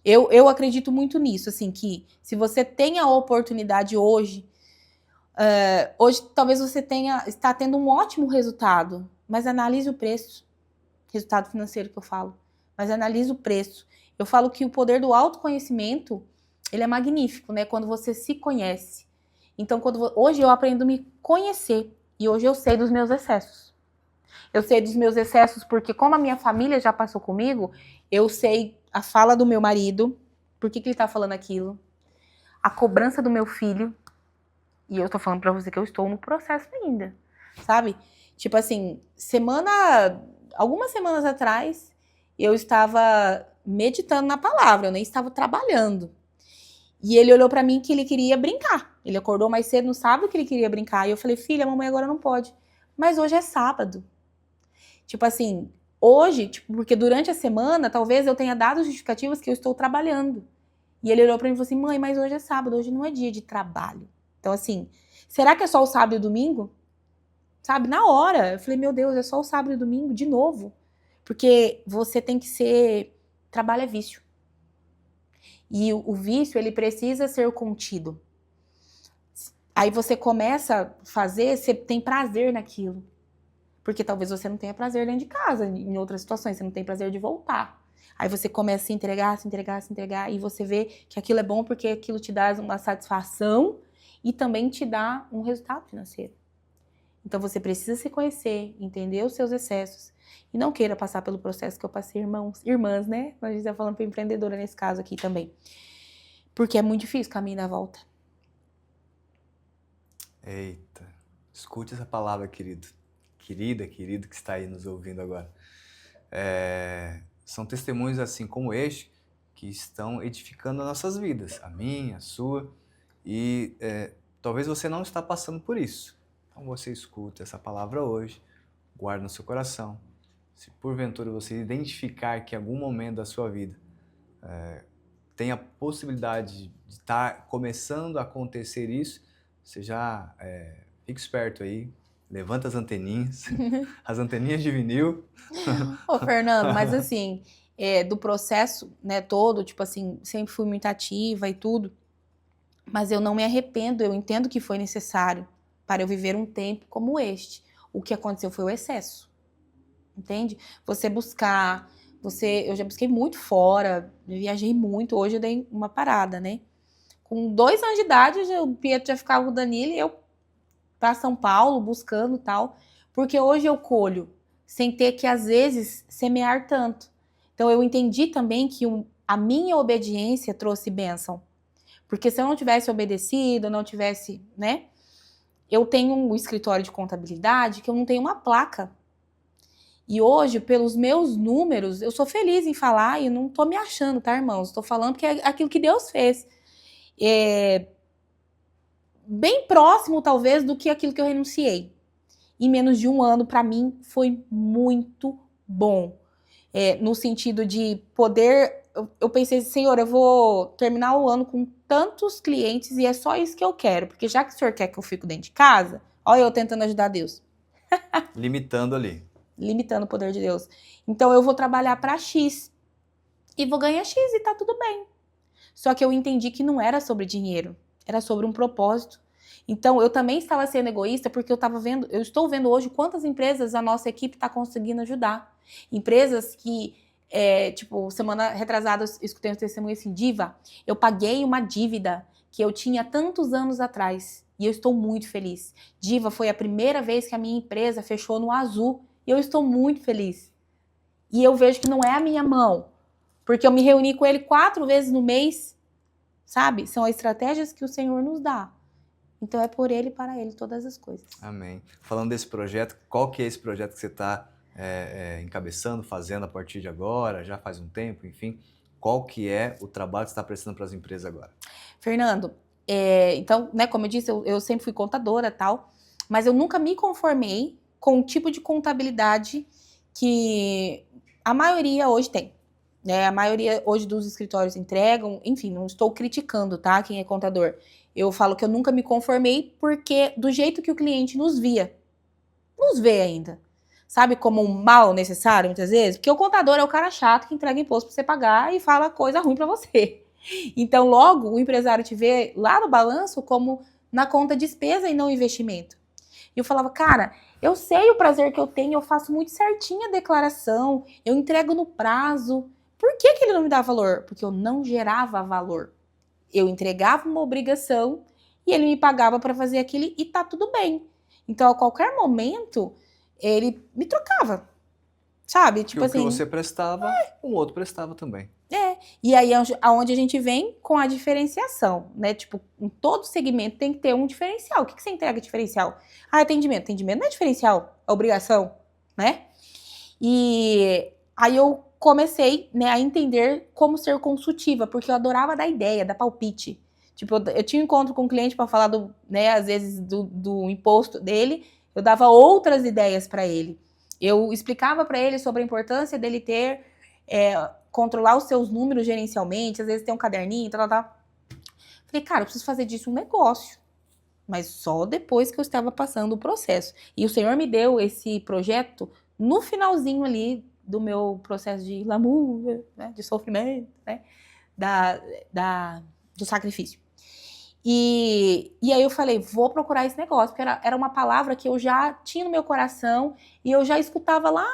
eu acredito muito nisso, assim, que se você tem a oportunidade hoje, hoje talvez você está tendo um ótimo resultado, mas analise o preço, resultado financeiro que eu falo, mas analise o preço. Eu falo que o poder do autoconhecimento, ele é magnífico, né? Quando você se conhece. Então, hoje eu aprendo a me conhecer e hoje eu sei dos meus excessos. Eu sei dos meus excessos porque como a minha família já passou comigo, eu sei a fala do meu marido, por que ele tá falando aquilo, a cobrança do meu filho, e eu tô falando pra você que eu estou no processo ainda, sabe? Tipo assim, algumas semanas atrás, eu estava meditando na palavra, eu nem estava trabalhando. E ele olhou pra mim que ele queria brincar. Ele acordou mais cedo no sábado que ele queria brincar. E eu falei, filha, a mamãe agora não pode. Mas hoje é sábado. Tipo assim, hoje, tipo, porque durante a semana, talvez eu tenha dado justificativas que eu estou trabalhando. E ele olhou pra mim e falou assim, mãe, mas hoje é sábado, hoje não é dia de trabalho. Então assim, será que é só o sábado e o domingo? Sabe, na hora. Eu falei, meu Deus, é só o sábado e o domingo, de novo. Porque você tem que ser... Trabalho é vício. E o vício, ele precisa ser contido. Aí você começa a fazer, você tem prazer naquilo. Porque talvez você não tenha prazer dentro de casa, em outras situações, você não tem prazer de voltar. Aí você começa a se entregar, e você vê que aquilo é bom porque aquilo te dá uma satisfação e também te dá um resultado financeiro. Então você precisa se conhecer, entender os seus excessos e não queira passar pelo processo que eu passei, irmãs, né? A gente está falando para empreendedora nesse caso aqui também. Porque é muito difícil o caminho da volta. Eita, escute essa palavra, querido. Querido que está aí nos ouvindo agora. São testemunhos assim como este que estão edificando as nossas vidas, a minha, a sua, e talvez você não está passando por isso. Então você escuta essa palavra hoje, guarda no seu coração. Se porventura você identificar que em algum momento da sua vida tem a possibilidade de estar começando a acontecer isso, você já fica esperto aí, levanta as anteninhas de vinil. Ô, Fernando, mas assim, do processo, né, todo, tipo assim, sempre fui muito ativa e tudo, mas eu não me arrependo, eu entendo que foi necessário para eu viver um tempo como este. O que aconteceu foi o excesso, entende? Você buscar, eu já busquei muito fora, eu viajei muito, hoje eu dei uma parada, né? Com 2 anos de idade, o Pietro já ficava com o Danilo e eu para São Paulo buscando tal, porque hoje eu colho sem ter que, às vezes, semear tanto. Então eu entendi também que a minha obediência trouxe bênção. Porque se eu não tivesse obedecido, não tivesse, né? Eu tenho um escritório de contabilidade que eu não tenho uma placa. E hoje, pelos meus números, eu sou feliz em falar e não tô me achando, tá, irmãos? Estou falando porque é aquilo que Deus fez. Bem próximo, talvez, do que aquilo que eu renunciei. Em menos de 1 ano, para mim, foi muito bom. No sentido de poder eu pensei, Senhor, eu vou terminar o ano com tantos clientes e é só isso que eu quero. Porque já que o Senhor quer que eu fique dentro de casa, olha eu tentando ajudar Deus. Limitando ali. Limitando o poder de Deus. Então eu vou trabalhar para X e vou ganhar X e tá tudo bem. Só que eu entendi que não era sobre dinheiro, era sobre um propósito. Então eu também estava sendo egoísta porque eu estou vendo hoje quantas empresas a nossa equipe está conseguindo ajudar. Empresas que, tipo, semana retrasada eu escutei um testemunho assim, Diva, eu paguei uma dívida que eu tinha tantos anos atrás e eu estou muito feliz. Diva, foi a primeira vez que a minha empresa fechou no azul e eu estou muito feliz. E eu vejo que não é a minha mão, porque eu me reuni com ele 4 vezes no mês, sabe? São as estratégias que o Senhor nos dá. Então é por ele e para ele todas as coisas. Amém. Falando desse projeto, qual que é esse projeto que você está encabeçando, fazendo a partir de agora, já faz um tempo, enfim? Qual que é o trabalho que você está prestando para as empresas agora? Fernando, então, né, como eu disse, eu sempre fui contadora e tal, mas eu nunca me conformei com o tipo de contabilidade que a maioria hoje tem. Né? A maioria hoje dos escritórios entregam, enfim, não estou criticando, tá? Quem é contador. Eu falo que eu nunca me conformei porque do jeito que o cliente nos via, nos vê ainda. Sabe, como um mal necessário, muitas vezes? Porque o contador é o cara chato que entrega imposto pra você pagar e fala coisa ruim pra você. Então, logo, o empresário te vê lá no balanço como na conta despesa e não investimento. E eu falava, cara, eu sei o prazer que eu tenho, eu faço muito certinho a declaração, eu entrego no prazo. Por que ele não me dá valor? Porque eu não gerava valor. Eu entregava uma obrigação e ele me pagava para fazer aquilo e tá tudo bem. Então, a qualquer momento, ele me trocava, sabe? Tipo Porque assim. o que você prestava, um outro prestava também. E aí é aonde a gente vem com a diferenciação, né? Tipo, em todo segmento tem que ter um diferencial. O que você entrega diferencial? Ah, atendimento. Atendimento não é diferencial, é obrigação, né? E aí eu comecei, né, a entender como ser consultiva, porque eu adorava dar ideia, dar palpite. Tipo, eu tinha um encontro com o cliente para falar né, às vezes do imposto dele, eu dava outras ideias para ele. Eu explicava para ele sobre a importância dele ter controlar os seus números gerencialmente, às vezes ter um caderninho, tal. Falei, cara, eu preciso fazer disso um negócio. Mas só depois que eu estava passando o processo. E o Senhor me deu esse projeto no finalzinho ali do meu processo de lamúria, né, de sofrimento, né, do sacrifício. E aí eu falei, vou procurar esse negócio, porque era uma palavra que eu já tinha no meu coração e eu já escutava lá,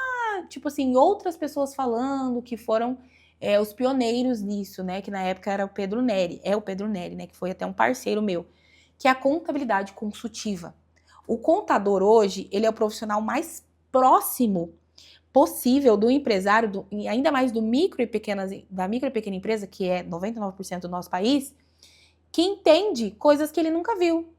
tipo assim, outras pessoas falando que foram os pioneiros nisso, né, que na época era o Pedro Neri, né, que foi até um parceiro meu, que é a contabilidade consultiva. O contador hoje, ele é o profissional mais próximo possível do empresário, e ainda mais da micro e pequena empresa, que é 99% do nosso país, que entende coisas que ele nunca viu.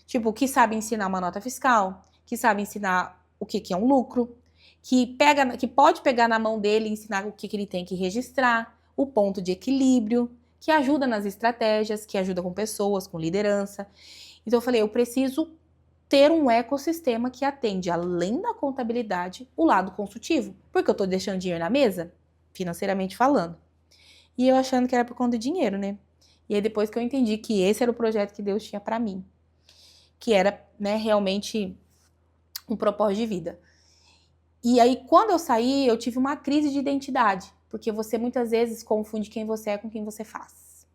Tipo, que sabe ensinar uma nota fiscal, que sabe ensinar o que é um lucro, que pode pegar na mão dele e ensinar o que ele tem que registrar, o ponto de equilíbrio, que ajuda nas estratégias, que ajuda com pessoas, com liderança. Então eu falei, eu preciso ter um ecossistema que atende, além da contabilidade, o lado consultivo. Porque eu tô deixando dinheiro na mesa, financeiramente falando. E eu achando que era por conta de dinheiro, né? E aí depois que eu entendi que esse era o projeto que Deus tinha para mim. Que era, né, realmente um propósito de vida. E aí quando eu saí, eu tive uma crise de identidade. Porque você muitas vezes confunde quem você é com quem você faz.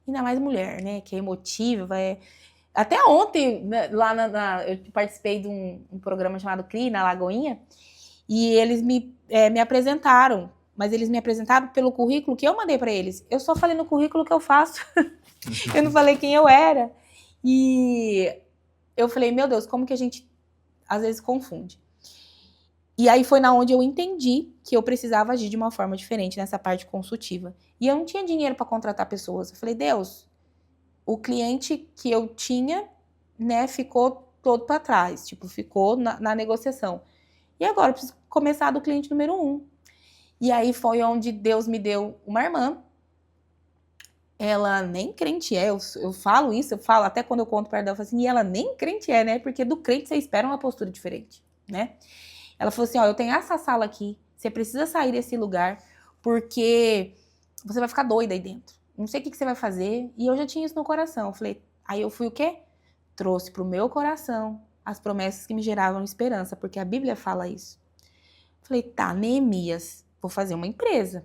Ainda mais mulher, né? Que é emotiva, Até ontem, né, lá eu participei de um programa chamado CRI, na Lagoinha, e eles me apresentaram, mas eles me apresentaram pelo currículo que eu mandei para eles. Eu só falei no currículo que eu faço, eu não falei quem eu era. E eu falei, meu Deus, como que a gente às vezes confunde? E aí foi na onde eu entendi que eu precisava agir de uma forma diferente nessa parte consultiva. E eu não tinha dinheiro para contratar pessoas. Eu falei, Deus, o cliente que eu tinha, né, ficou todo para trás, tipo, ficou na negociação. E agora eu preciso começar do cliente número 1. E aí foi onde Deus me deu uma irmã. Ela nem crente é, eu falo isso, eu falo até quando eu conto para ela, eu falo assim, e ela nem crente é, né? Porque do crente você espera uma postura diferente, né? Ela falou assim, ó, eu tenho essa sala aqui, você precisa sair desse lugar, porque você vai ficar doida aí dentro. Não sei o que você vai fazer. E eu já tinha isso no coração. Aí eu fui o quê? Trouxe pro meu coração as promessas que me geravam esperança, porque a Bíblia fala isso. Falei, tá, Neemias, vou fazer uma empresa.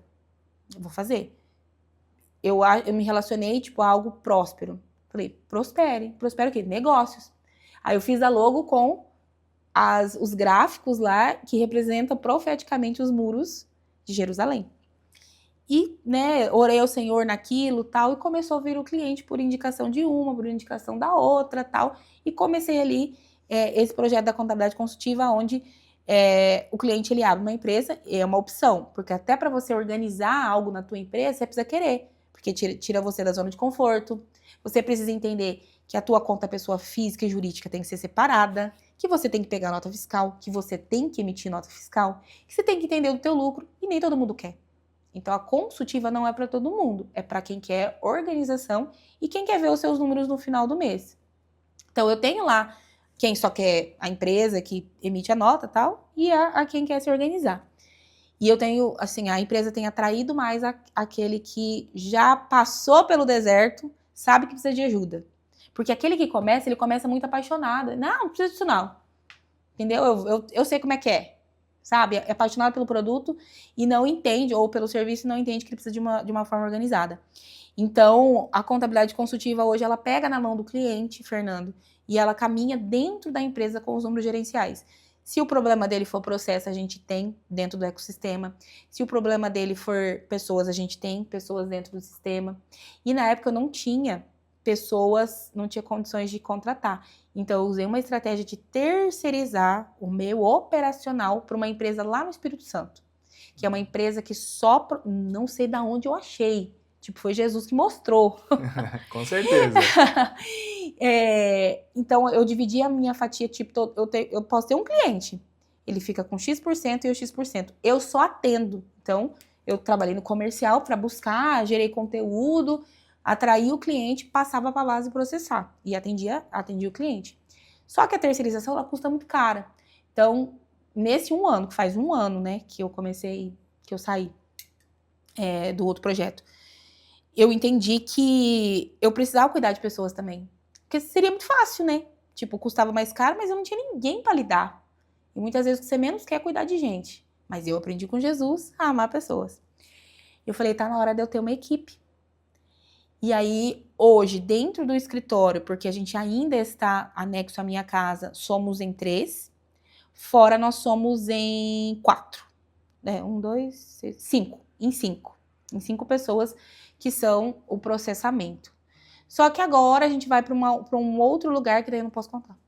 Eu vou fazer. Eu me relacionei, tipo, a algo próspero. Falei, prospere. Prospere o quê? Negócios. Aí eu fiz a logo com os gráficos lá que representam profeticamente os muros de Jerusalém. E, né, orei ao Senhor naquilo, tal, e começou a vir o cliente por indicação de uma, por indicação da outra, tal. E comecei ali esse projeto da contabilidade consultiva, onde o cliente ele abre uma empresa, é uma opção, porque até para você organizar algo na tua empresa, você precisa querer, porque tira você da zona de conforto. Você precisa entender que a tua conta pessoa física e jurídica tem que ser separada, que você tem que pegar nota fiscal, que você tem que emitir nota fiscal, que você tem que entender do teu lucro, e nem todo mundo quer. Então, a consultiva não é para todo mundo, é para quem quer organização e quem quer ver os seus números no final do mês. Então, eu tenho lá quem só quer a empresa que emite a nota e tal, e a quem quer se organizar. E eu tenho, assim, a empresa tem atraído mais aquele que já passou pelo deserto, sabe que precisa de ajuda. Porque aquele que começa, ele começa muito apaixonado. Não precisa disso não. Entendeu? Eu sei como é que é. Sabe? É apaixonado pelo produto e não entende, ou pelo serviço, não entende que ele precisa de uma forma organizada. Então, a contabilidade consultiva hoje, ela pega na mão do cliente, Fernando, e ela caminha dentro da empresa com os números gerenciais. Se o problema dele for processo, a gente tem dentro do ecossistema. Se o problema dele for pessoas, a gente tem pessoas dentro do sistema. E na época eu não tinha pessoas, não tinha condições de contratar. Então, eu usei uma estratégia de terceirizar o meu operacional para uma empresa lá no Espírito Santo, que é uma empresa que só, não sei de onde eu achei, tipo, foi Jesus que mostrou. Com certeza. Então, eu dividi a minha fatia, tipo, eu posso ter um cliente, ele fica com X% e eu X%. Eu só atendo. Então, eu trabalhei no comercial para buscar, gerei conteúdo, atrair o cliente, passava para a base processar e atendia o cliente. Só que a terceirização ela custa muito cara. Então, nesse que faz um ano, né, que eu saí do outro projeto, eu entendi que eu precisava cuidar de pessoas também. Porque seria muito fácil, né? Tipo, custava mais caro, mas eu não tinha ninguém para lidar. E muitas vezes você menos quer cuidar de gente. Mas eu aprendi com Jesus a amar pessoas. Eu falei, tá na hora de eu ter uma equipe. E aí, hoje, dentro do escritório, porque a gente ainda está anexo à minha casa, somos em 3. Fora, nós somos em 4. 1, 2, 6, 5. Em 5. Em 5 pessoas que são o processamento. Só que agora a gente vai para um outro lugar que daí eu não posso contar.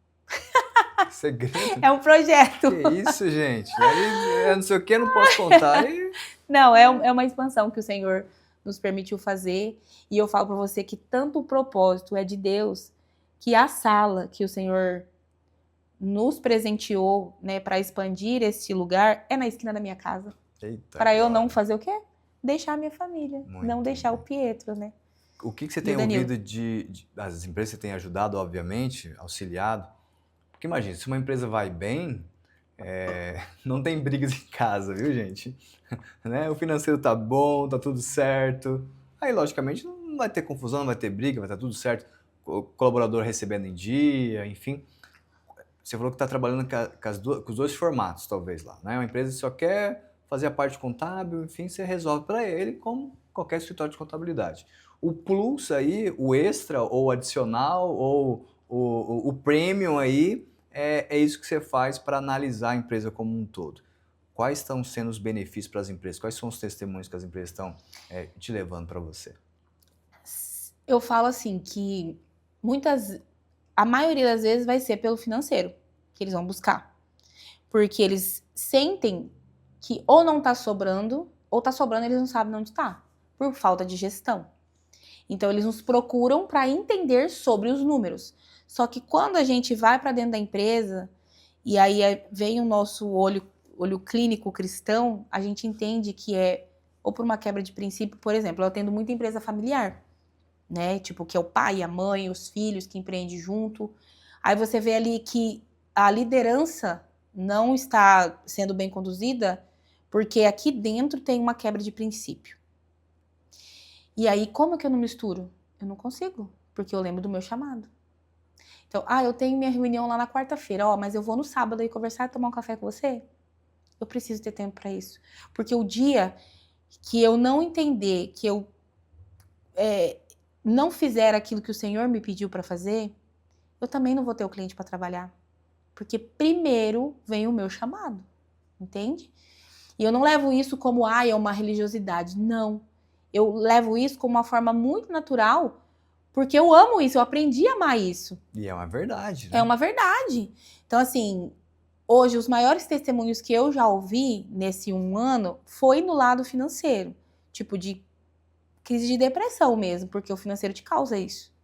Segredo? É um projeto. Que isso, gente? Aí, não sei o que, não posso contar. Não, é uma expansão que o Senhor nos permitiu fazer, e eu falo para você que tanto o propósito é de Deus, que a sala que o Senhor nos presenteou, né, para expandir esse lugar, é na esquina da minha casa. Para eu não fazer o quê? Deixar a minha família, não deixar o Pietro, né? O que você tem ouvido das empresas que você tem ajudado, obviamente, auxiliado? Porque imagina, se uma empresa vai bem, não tem brigas em casa, viu, gente? Né? O financeiro tá bom, tá tudo certo. Aí, logicamente, não vai ter confusão, não vai ter briga, vai estar tudo certo. O colaborador recebendo em dia, enfim. Você falou que está trabalhando com os dois formatos, talvez, lá. Né? Uma empresa que só quer fazer a parte contábil, enfim, você resolve para ele, como qualquer escritório de contabilidade. O plus aí, o extra, ou adicional, ou o premium aí, é isso que você faz para analisar a empresa como um todo. Quais estão sendo os benefícios para as empresas? Quais são os testemunhos que as empresas estão te levando para você? Eu falo assim que a maioria das vezes vai ser pelo financeiro que eles vão buscar. Porque eles sentem que ou não está sobrando, ou está sobrando e eles não sabem onde está, por falta de gestão. Então, eles nos procuram para entender sobre os números. Só que quando a gente vai para dentro da empresa, e aí vem o nosso olho clínico cristão, a gente entende que ou por uma quebra de princípio, por exemplo, eu atendo muita empresa familiar, né? Tipo, que é o pai, a mãe, os filhos que empreendem junto. Aí você vê ali que a liderança não está sendo bem conduzida Porque aqui dentro tem uma quebra de princípio. E aí, como que eu não misturo? Eu não consigo, porque eu lembro do meu chamado. Então, eu tenho minha reunião lá na quarta-feira, mas eu vou no sábado aí conversar, tomar um café com você? Eu preciso ter tempo para isso. Porque o dia que eu não entender, que eu não fizer aquilo que o Senhor me pediu para fazer, eu também não vou ter o cliente para trabalhar. Porque primeiro vem o meu chamado, entende? E eu não levo isso como, é uma religiosidade. Não. Eu levo isso como uma forma muito natural, porque eu amo isso, eu aprendi a amar isso. E é uma verdade, né? É uma verdade. Então, assim, hoje, os maiores testemunhos que eu já ouvi nesse 1 ano foi no lado financeiro. Tipo, de crise de depressão mesmo, porque o financeiro te causa isso.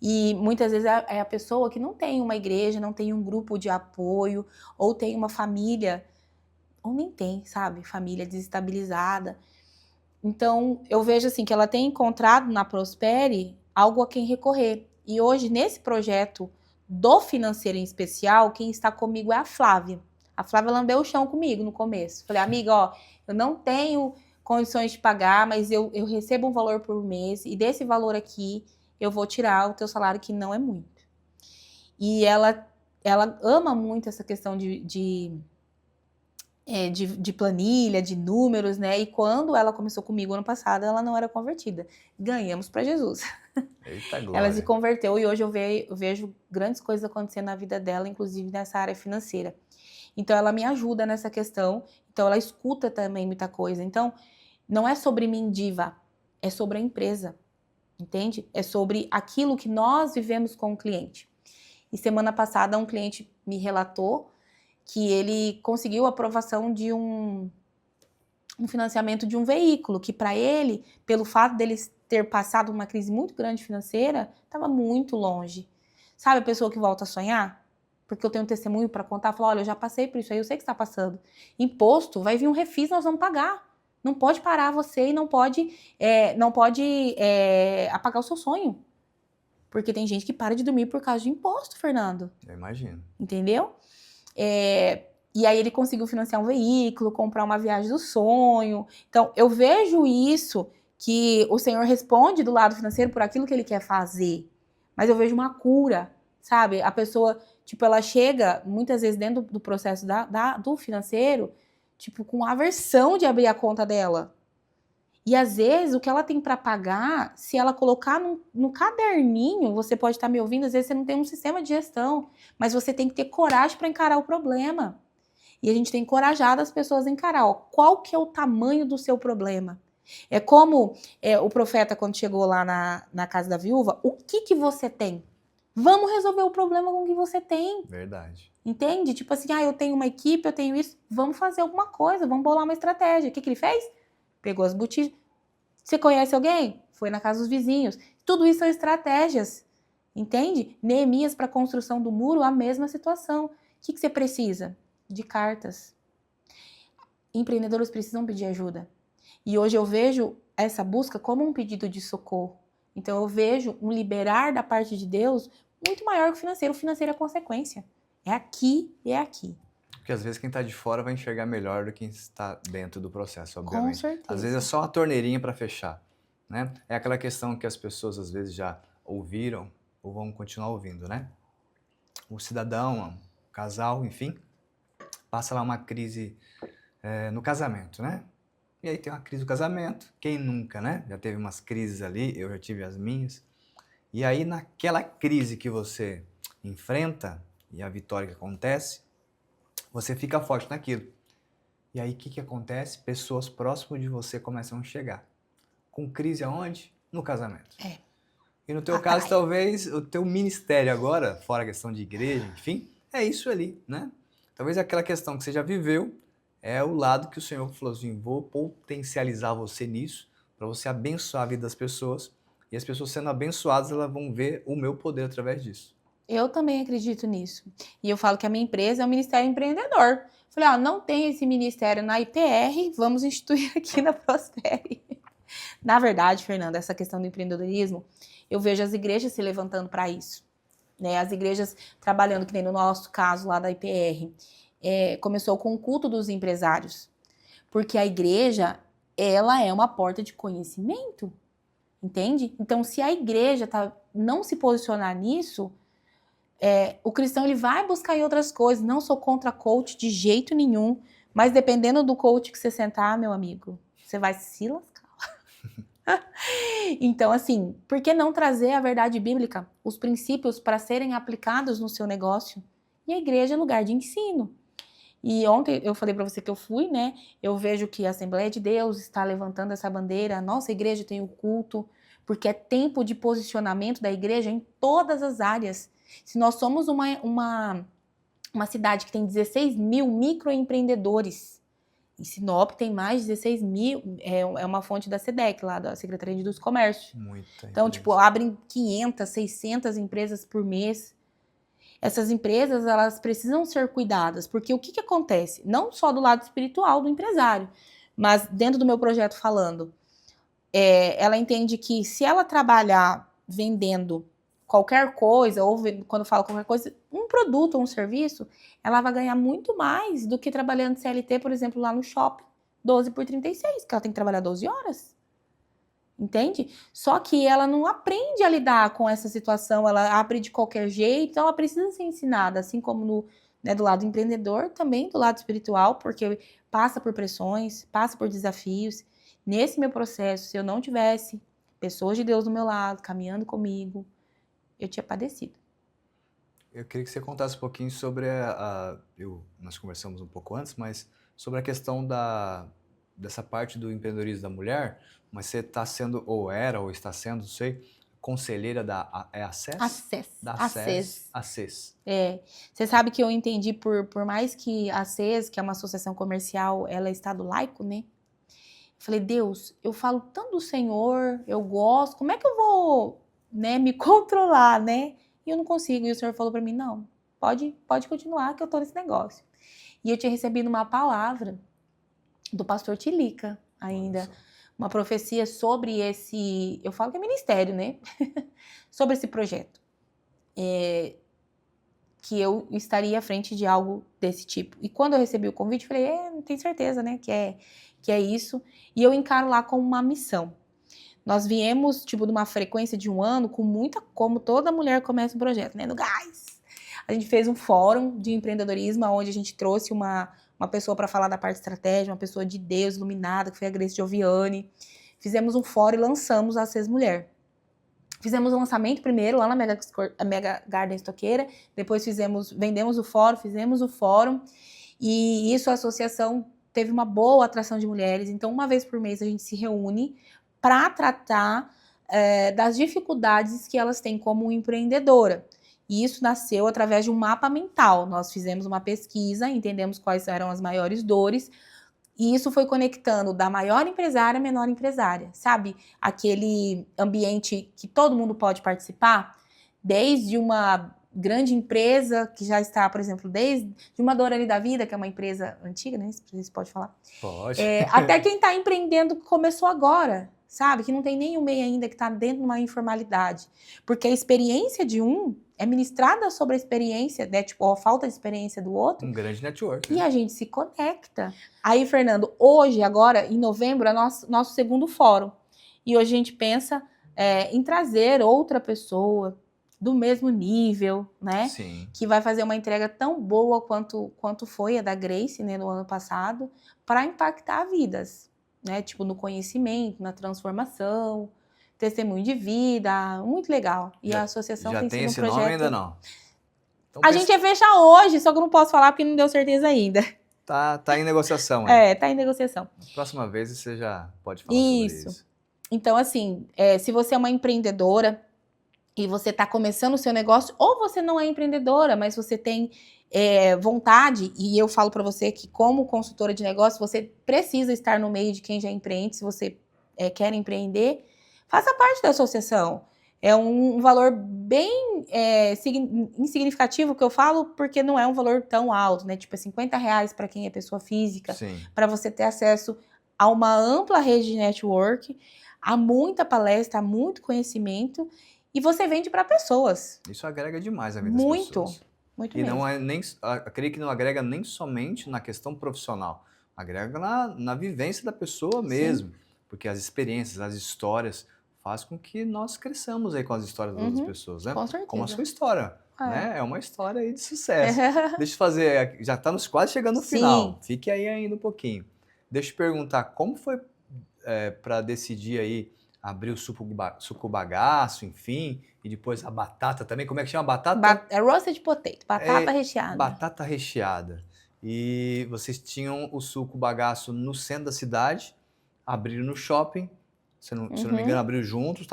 E muitas vezes é a pessoa que não tem uma igreja, não tem um grupo de apoio, ou tem uma família, ou nem tem, sabe? Família desestabilizada. Então, eu vejo assim que ela tem encontrado na Prospere algo a quem recorrer. E hoje, nesse projeto do financeiro em especial, quem está comigo é a Flávia. A Flávia lambeu o chão comigo no começo. Falei, amiga, eu não tenho condições de pagar, mas eu recebo um valor por mês, e desse valor aqui, eu vou tirar o teu salário, que não é muito. E ela ama muito essa questão de planilha, de números, né? E quando ela começou comigo ano passado, ela não era convertida. Ganhamos para Jesus. Eita glória. Ela se converteu e hoje eu vejo grandes coisas acontecendo na vida dela, inclusive nessa área financeira. Então ela me ajuda nessa questão, então ela escuta também muita coisa. Então não é sobre mim, diva, é sobre a empresa, entende? É sobre aquilo que nós vivemos com o cliente. E semana passada um cliente me relatou que ele conseguiu a aprovação de um financiamento de um veículo, que para ele, pelo fato dele ter passado uma crise muito grande financeira, estava muito longe. Sabe a pessoa que volta a sonhar? Porque eu tenho um testemunho para contar, falar, olha, eu já passei por isso aí, eu sei que está passando. Imposto, vai vir um refis, nós vamos pagar. Não pode parar você e não pode apagar o seu sonho. Porque tem gente que para de dormir por causa de imposto, Fernando. Eu imagino. Entendeu? E aí ele conseguiu financiar um veículo, comprar uma viagem do sonho. Então, eu vejo isso, que o Senhor responde do lado financeiro por aquilo que ele quer fazer. Mas eu vejo uma cura, sabe? A pessoa, tipo, ela chega, muitas vezes, dentro do processo do financeiro, tipo, com aversão de abrir a conta dela. E, às vezes, o que ela tem para pagar, se ela colocar no caderninho, você pode estar me ouvindo, às vezes você não tem um sistema de gestão, mas você tem que ter coragem para encarar o problema. E a gente tem encorajado as pessoas a encarar, qual que é o tamanho do seu problema? É como o profeta, quando chegou lá na casa da viúva, o que você tem? Vamos resolver o problema com o que você tem. Verdade. Entende? Tipo assim, eu tenho uma equipe, eu tenho isso, vamos fazer alguma coisa, vamos bolar uma estratégia. O que ele fez? Pegou as botijas. Você conhece alguém? Foi na casa dos vizinhos. Tudo isso são estratégias, entende? Neemias, para a construção do muro, a mesma situação. O que você precisa? De cartas. Empreendedores precisam pedir ajuda. E hoje eu vejo essa busca como um pedido de socorro. Então eu vejo um liberar da parte de Deus muito maior que o financeiro. O financeiro é consequência. É aqui e é aqui. Porque às vezes quem está de fora vai enxergar melhor do que quem está dentro do processo, obviamente. Com certeza. Às vezes é só uma torneirinha para fechar, né? É aquela questão que as pessoas às vezes já ouviram ou vão continuar ouvindo, né? O cidadão, o casal, enfim, passa lá uma crise no casamento, né? E aí tem uma crise do casamento, quem nunca, né? Já teve umas crises ali, eu já tive as minhas. E aí naquela crise que você enfrenta e a vitória que acontece, você fica forte naquilo. E aí o que acontece? Pessoas próximas de você começam a chegar. Com crise aonde? No casamento. E no teu caso, talvez, o teu ministério agora, fora a questão de igreja, enfim, é isso ali, né? Talvez aquela questão que você já viveu, é o lado que o Senhor falou assim, vou potencializar você nisso, para você abençoar a vida das pessoas, e as pessoas sendo abençoadas, elas vão ver o meu poder através disso. Eu também acredito nisso. E eu falo que a minha empresa é um ministério empreendedor. Falei, não tem esse ministério na IPR, vamos instituir aqui na Prospere. Na verdade, Fernanda, essa questão do empreendedorismo, eu vejo as igrejas se levantando para isso. Né? As igrejas trabalhando, que nem no nosso caso lá da IPR. Começou com o culto dos empresários. Porque a igreja, ela é uma porta de conhecimento, entende? Então, se a igreja não se posicionar nisso, o cristão ele vai buscar em outras coisas. Não sou contra coach de jeito nenhum, mas dependendo do coach que você sentar, meu amigo, você vai se lascar. Então, assim, por que não trazer a verdade bíblica, os princípios para serem aplicados no seu negócio? E a igreja é lugar de ensino. E ontem eu falei para você que eu fui, né? Eu vejo que a Assembleia de Deus está levantando essa bandeira, a nossa igreja tem o culto, porque é tempo de posicionamento da igreja em todas as áreas. Se nós somos uma cidade que tem 16 mil microempreendedores, em Sinop tem mais de 16 mil, é uma fonte da SEDEC, lá da Secretaria de Indústria e Comércio. Então, tipo, abrem 500, 600 empresas por mês. Essas empresas, elas precisam ser cuidadas, porque o que acontece? Não só do lado espiritual do empresário, mas dentro do meu projeto falando, ela entende que se ela trabalhar vendendo qualquer coisa, ou quando fala qualquer coisa, um produto ou um serviço, ela vai ganhar muito mais do que trabalhando CLT, por exemplo, lá no shopping, 12 por 36, que ela tem que trabalhar 12 horas. Entende? Só que ela não aprende a lidar com essa situação, ela abre de qualquer jeito, então ela precisa ser ensinada, assim como do lado empreendedor, também do lado espiritual, porque passa por pressões, passa por desafios. Nesse meu processo, se eu não tivesse pessoas de Deus do meu lado, caminhando comigo, eu tinha padecido. Eu queria que você contasse um pouquinho sobre nós conversamos um pouco antes, mas sobre a questão dessa parte do empreendedorismo da mulher, mas você está sendo, ou era, ou está sendo, não sei, conselheira da ACES? ACES. Da ACES. ACES. Você sabe que eu entendi, por mais que a ACES, que é uma associação comercial, ela é estado laico, né? Eu falei, Deus, eu falo tanto do Senhor, eu gosto, como é que eu vou, me controlar, né? E eu não consigo. E o Senhor falou para mim, não, pode continuar que eu tô nesse negócio. E eu tinha recebido uma palavra do pastor Tilica ainda, uma profecia sobre esse, eu falo que é ministério, né? Sobre esse projeto. Que eu estaria à frente de algo desse tipo. E quando eu recebi o convite, eu falei, não tenho certeza, né, que é isso. E eu encaro lá como uma missão. Nós viemos, tipo, numa frequência de um ano, com muita, como toda mulher começa um projeto, né, no gás. A gente fez um fórum de empreendedorismo, onde a gente trouxe uma pessoa para falar da parte estratégica, uma pessoa de Deus, iluminada, que foi a Grace Gioviani. Fizemos um fórum e lançamos a Access Mulher. Fizemos o lançamento primeiro lá na Mega Garden Estoqueira, depois vendemos o fórum, fizemos o fórum, e isso a associação teve uma boa atração de mulheres. Então, uma vez por mês a gente se reúne para tratar das dificuldades que elas têm como empreendedora. E isso nasceu através de um mapa mental. Nós fizemos uma pesquisa, entendemos quais eram as maiores dores, e isso foi conectando da maior empresária à menor empresária, sabe? Aquele ambiente que todo mundo pode participar, desde uma grande empresa que já está, por exemplo, desde uma Dorani da Vida, que é uma empresa antiga, né? Se pode falar. Pode. Até quem está empreendendo começou agora, sabe? Que não tem nem um MEI ainda, que está dentro de uma informalidade. Porque a experiência de um é ministrada sobre a experiência, né? Tipo, a falta de experiência do outro. Um grande network. E a gente se conecta. Aí, Fernando, hoje, agora, em novembro, é nosso segundo fórum. E hoje a gente pensa em trazer outra pessoa do mesmo nível, né? Sim. Que vai fazer uma entrega tão boa quanto foi a da Grace, né, no ano passado, para impactar vidas, né? Tipo, no conhecimento, na transformação, testemunho de vida, muito legal. E a associação tem sido um projeto... Já tem esse nome ainda não? Então, a gente ia fechar hoje, só que eu não posso falar porque não deu certeza ainda. Tá em negociação. Tá em negociação. Próxima vez você já pode falar sobre isso. Então, assim, se você é uma empreendedora e você está começando o seu negócio, ou você não é empreendedora, mas você tem vontade, e eu falo para você que como consultora de negócio, você precisa estar no meio de quem já empreende, se você quer empreender, faça parte da associação. É um valor bem insignificativo que eu falo, porque não é um valor tão alto, né? Tipo, R$50 para quem é pessoa física, para você ter acesso a uma ampla rede de network, a muita palestra, a muito conhecimento, e você vende para pessoas. Isso agrega demais a vida das pessoas. Muito E mesmo. não é nem, acredito que não agrega nem somente na questão profissional, Agrega na vivência da pessoa mesmo, porque as experiências, as histórias faz com que nós cresçamos aí com as histórias das outras pessoas, né? Com certeza. Como a sua história, né? É uma história aí de sucesso. Deixa eu fazer, já estamos quase chegando no final, fique aí ainda um pouquinho. Deixa eu te perguntar, como foi para decidir aí abrir o suco bagaço, enfim, e depois a batata também, como é que chama a batata? É roasted potato, batata recheada. Batata recheada. E vocês tinham o suco bagaço no centro da cidade, abriram no shopping, se não me engano, abriu juntos,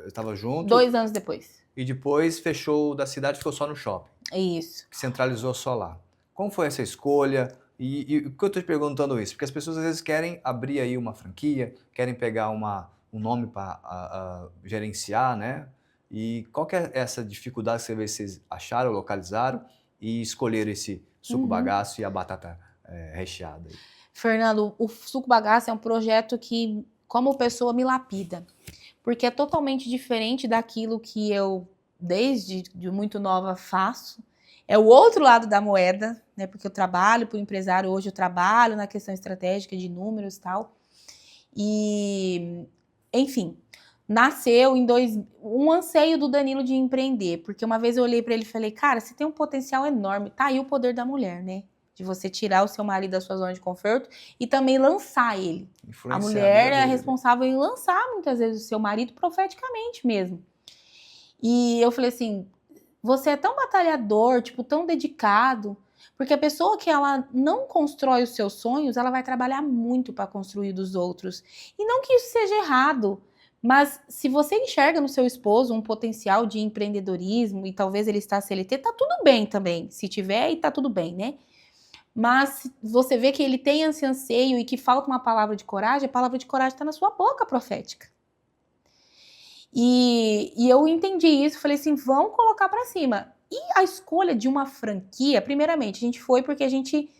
estava junto. 2 anos depois. E depois fechou da cidade, ficou só no shopping. Isso. Que centralizou só lá. Como foi essa escolha? E por que eu estou te perguntando isso? Porque as pessoas às vezes querem abrir aí uma franquia, querem pegar um nome para gerenciar, né? E qual que é essa dificuldade que vocês acharam, localizaram e escolheram esse suco bagaço e a batata recheada? Fernando, o suco bagaço é um projeto que, como pessoa, me lapida. Porque é totalmente diferente daquilo que eu, desde muito nova, faço. É o outro lado da moeda, né? Porque eu trabalho para o empresário, hoje eu trabalho na questão estratégica de números e tal. E, enfim, nasceu um anseio do Danilo de empreender. Porque uma vez eu olhei para ele e falei, cara, você tem um potencial enorme. Tá aí o poder da mulher, né? De você tirar o seu marido da sua zona de conforto e também lançar ele. A mulher é responsável em lançar, muitas vezes, o seu marido profeticamente mesmo. E eu falei assim, você é tão batalhador, tipo, tão dedicado, porque a pessoa que ela não constrói os seus sonhos, ela vai trabalhar muito para construir dos outros. E não que isso seja errado, mas se você enxerga no seu esposo um potencial de empreendedorismo e talvez ele está CLT, tá tudo bem também. Se tiver, e tá tudo bem, né? Mas você vê que ele tem esse anseio e que falta uma palavra de coragem, a palavra de coragem está na sua boca profética. E eu entendi isso, falei assim, vamos colocar para cima. E a escolha de uma franquia, primeiramente, a gente foi porque a gente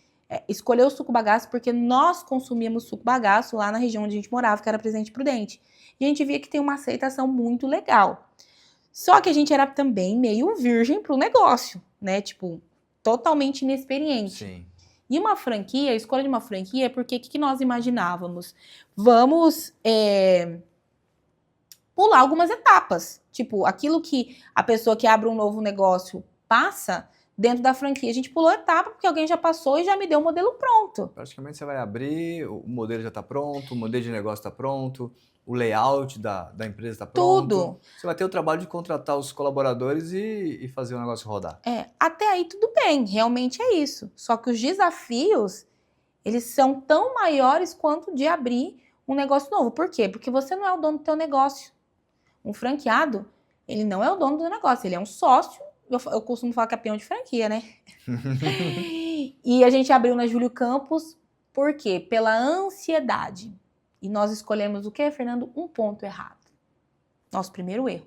escolheu o suco bagaço porque nós consumíamos suco bagaço lá na região onde a gente morava, que era Presidente Prudente. E a gente via que tem uma aceitação muito legal. Só que a gente era também meio virgem pro negócio, né? Tipo, totalmente inexperiente. Sim. E uma franquia, a escolha de uma franquia, porque o que nós imaginávamos? Vamos pular algumas etapas. Tipo, aquilo que a pessoa que abre um novo negócio passa, dentro da franquia a gente pulou etapa, porque alguém já passou e já me deu o modelo pronto. Praticamente você vai abrir, o modelo já está pronto, o modelo de negócio está pronto, o layout da empresa está pronto. Tudo. Você vai ter o trabalho de contratar os colaboradores e fazer o negócio rodar. Até aí tudo bem, realmente é isso. Só que os desafios, eles são tão maiores quanto de abrir um negócio novo. Por quê? Porque você não é o dono do teu negócio. Um franqueado, ele não é o dono do negócio, ele é um sócio. Eu costumo falar que é peão de franquia, né? E a gente abriu na Júlio Campos, por quê? Pela ansiedade. E nós escolhemos o quê, Fernando? Um ponto errado. Nosso primeiro erro.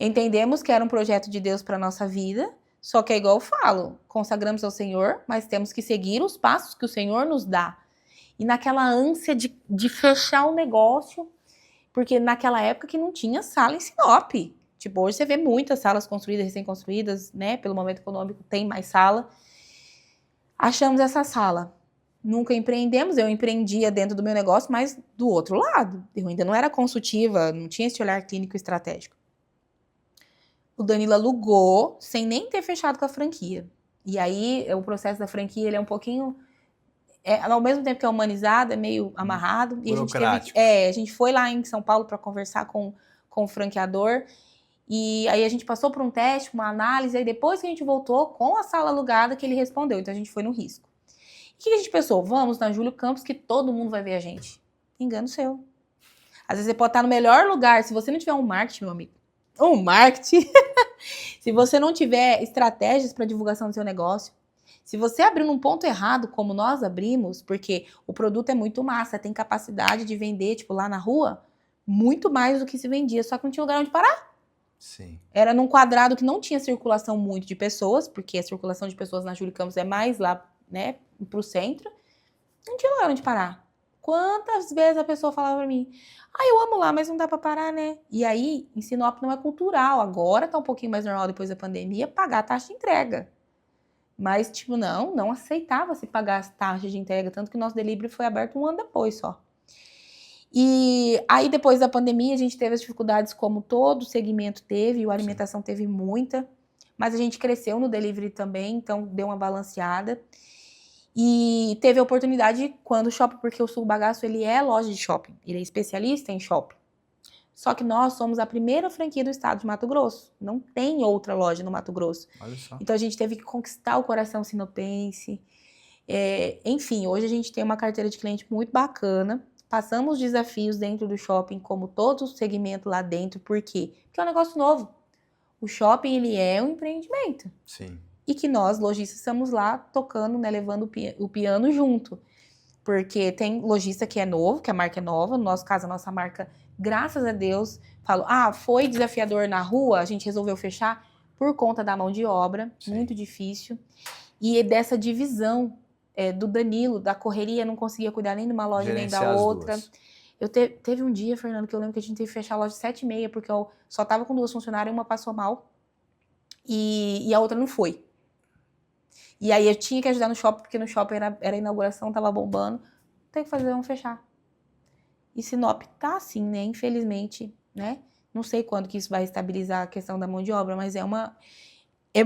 Entendemos que era um projeto de Deus para nossa vida, só que é igual eu falo, consagramos ao Senhor, mas temos que seguir os passos que o Senhor nos dá. E naquela ânsia de fechar o negócio, porque naquela época que não tinha sala em Sinop. Tipo, hoje você vê muitas salas construídas, recém-construídas, né? Pelo momento econômico tem mais sala. Achamos essa sala. Nunca empreendemos, eu empreendia dentro do meu negócio, mas do outro lado. Eu ainda não era consultiva, não tinha esse olhar clínico estratégico. O Danilo alugou sem nem ter fechado com a franquia. E aí, o processo da franquia, ele é um pouquinho... ao mesmo tempo que é humanizado, é meio amarrado. E a gente foi lá em São Paulo para conversar com o franqueador. E aí a gente passou por um teste, uma análise, aí depois que a gente voltou com a sala alugada que ele respondeu. Então a gente foi no risco. O que a gente pensou? Vamos na Júlio Campos que todo mundo vai ver a gente. Engano seu. Às vezes você pode estar no melhor lugar. Se você não tiver um marketing, meu amigo. Um marketing. Se você não tiver estratégias para divulgação do seu negócio. Se você abrir num ponto errado, como nós abrimos, porque o produto é muito massa, tem capacidade de vender, tipo, lá na rua, muito mais do que se vendia, só que não tinha lugar onde parar. Sim. Era num quadrado que não tinha circulação muito de pessoas, porque a circulação de pessoas na Júlio Campos é mais lá, né, pro centro. Não tinha lugar onde parar. Quantas vezes a pessoa falava pra mim, eu amo lá, mas não dá pra parar, né? E aí, em Sinop não é cultural, agora tá um pouquinho mais normal depois da pandemia, pagar a taxa de entrega. Mas, tipo, não aceitava se pagar as taxas de entrega, tanto que o nosso delivery foi aberto um ano depois só. E aí, depois da pandemia, a gente teve as dificuldades como todo segmento teve, a alimentação teve muita, mas a gente cresceu no delivery também, então deu uma balanceada. E teve a oportunidade quando o shopping, porque o Sul Bagaço, ele é loja de shopping, ele é especialista em shopping. Só que nós somos a primeira franquia do estado de Mato Grosso. Não tem outra loja no Mato Grosso. Olha só. Então a gente teve que conquistar o coração sinopense. Enfim, hoje a gente tem uma carteira de cliente muito bacana. Passamos desafios dentro do shopping, como todo o segmento lá dentro. Por quê? Porque é um negócio novo. O shopping, ele é um empreendimento. Sim. E que nós, lojistas, estamos lá tocando, né, levando o piano junto. Porque tem lojista que é novo, que a marca é nova. No nosso caso, a nossa marca, graças a Deus, falo, foi desafiador na rua, a gente resolveu fechar por conta da mão de obra, Sim. muito difícil. E dessa divisão do Danilo, da correria, não conseguia cuidar nem de uma loja nem da outra. Teve um dia, Fernando, que eu lembro que a gente teve que fechar a loja 7h30, porque eu só tava com 2 funcionárias, uma passou mal e a outra não foi. E aí eu tinha que ajudar no shopping, porque no shopping era a inauguração, tava bombando. Tem que fazer, vamos fechar. E Sinop tá assim, né? Infelizmente, né? Não sei quando que isso vai estabilizar a questão da mão de obra, mas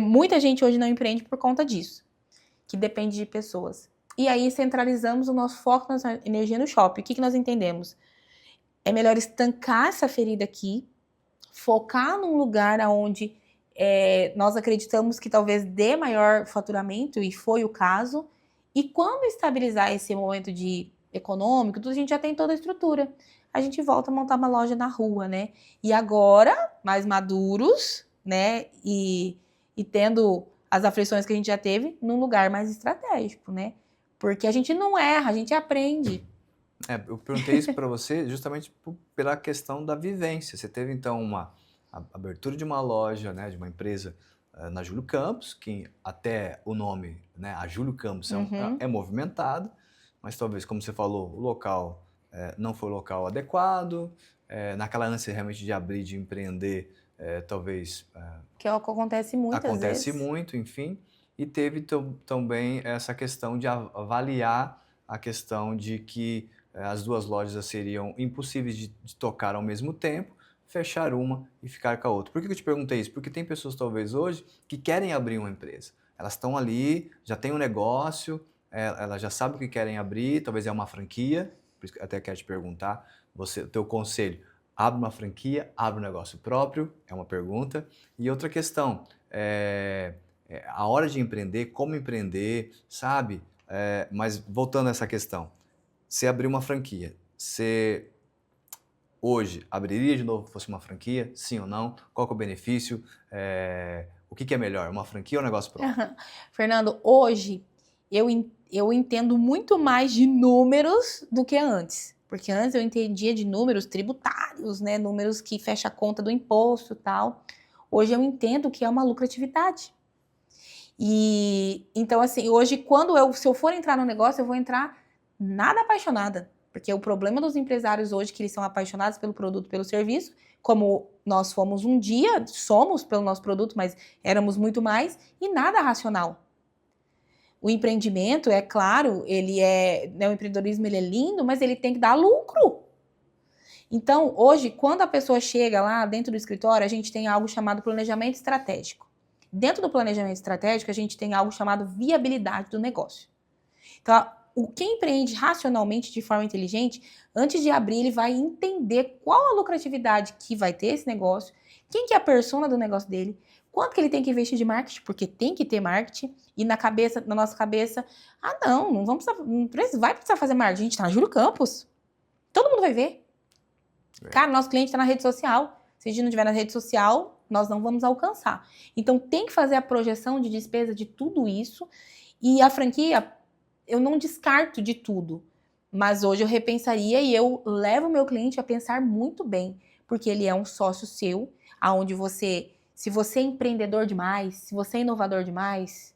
muita gente hoje não empreende por conta disso, que depende de pessoas. E aí centralizamos o nosso foco, nossa energia no shopping. O que nós entendemos? É melhor estancar essa ferida aqui, focar num lugar onde nós acreditamos que talvez dê maior faturamento, e foi o caso, e quando estabilizar esse momento de econômico, tudo, a gente já tem toda a estrutura. A gente volta a montar uma loja na rua, né? E agora, mais maduros, né? E tendo as aflições que a gente já teve num lugar mais estratégico, né? Porque a gente não erra, a gente aprende. Eu perguntei isso para você justamente pela questão da vivência. Você teve, então, uma abertura de uma loja, né, de uma empresa na Júlio Campos, que até o nome, né, a Júlio Campos é movimentado, mas talvez, como você falou, o local não foi o local adequado, naquela ânsia realmente de abrir, de empreender, talvez... que acontece muitas vezes. Acontece muito, enfim, e teve também essa questão de avaliar a questão de que as duas lojas seriam impossíveis de tocar ao mesmo tempo, fechar uma e ficar com a outra. Por que eu te perguntei isso? Porque tem pessoas, talvez, hoje, que querem abrir uma empresa. Elas estão ali, já tem um negócio, elas já sabem o que querem abrir, talvez é uma franquia, por isso que eu até quero te perguntar, o teu conselho, abre uma franquia, abre um negócio próprio, é uma pergunta. E outra questão, a hora de empreender, como empreender, sabe? Mas voltando a essa questão, você abriu uma franquia, você hoje abriria de novo se fosse uma franquia? Sim ou não? Qual que é o benefício? O que é melhor, uma franquia ou um negócio próprio? Fernando, hoje eu entendo muito mais de números do que antes. Porque antes eu entendia de números tributários, né? Números que fecham a conta do imposto e tal. Hoje eu entendo que é uma lucratividade. E então, assim, hoje, se eu for entrar no negócio, eu vou entrar nada apaixonada. Porque o problema dos empresários hoje é que eles são apaixonados pelo produto, pelo serviço, como nós fomos um dia, somos pelo nosso produto, mas éramos muito mais, e nada racional. O empreendimento, é claro, o empreendedorismo ele é lindo, mas ele tem que dar lucro. Então, hoje, quando a pessoa chega lá dentro do escritório, a gente tem algo chamado planejamento estratégico. Dentro do planejamento estratégico, a gente tem algo chamado viabilidade do negócio. Então, quem empreende racionalmente, de forma inteligente, antes de abrir, ele vai entender qual a lucratividade que vai ter esse negócio, quem que é a persona do negócio dele, quanto que ele tem que investir de marketing, porque tem que ter marketing, e na nossa cabeça, não vai precisar fazer marketing, a gente tá na Júlio Campos, todo mundo vai ver. Cara, nosso cliente tá na rede social, se a gente não estiver na rede social, nós não vamos alcançar. Então, tem que fazer a projeção de despesa de tudo isso, e a franquia, eu não descarto de tudo, mas hoje eu repensaria e eu levo o meu cliente a pensar muito bem, porque ele é um sócio seu, aonde se você é empreendedor demais, se você é inovador demais,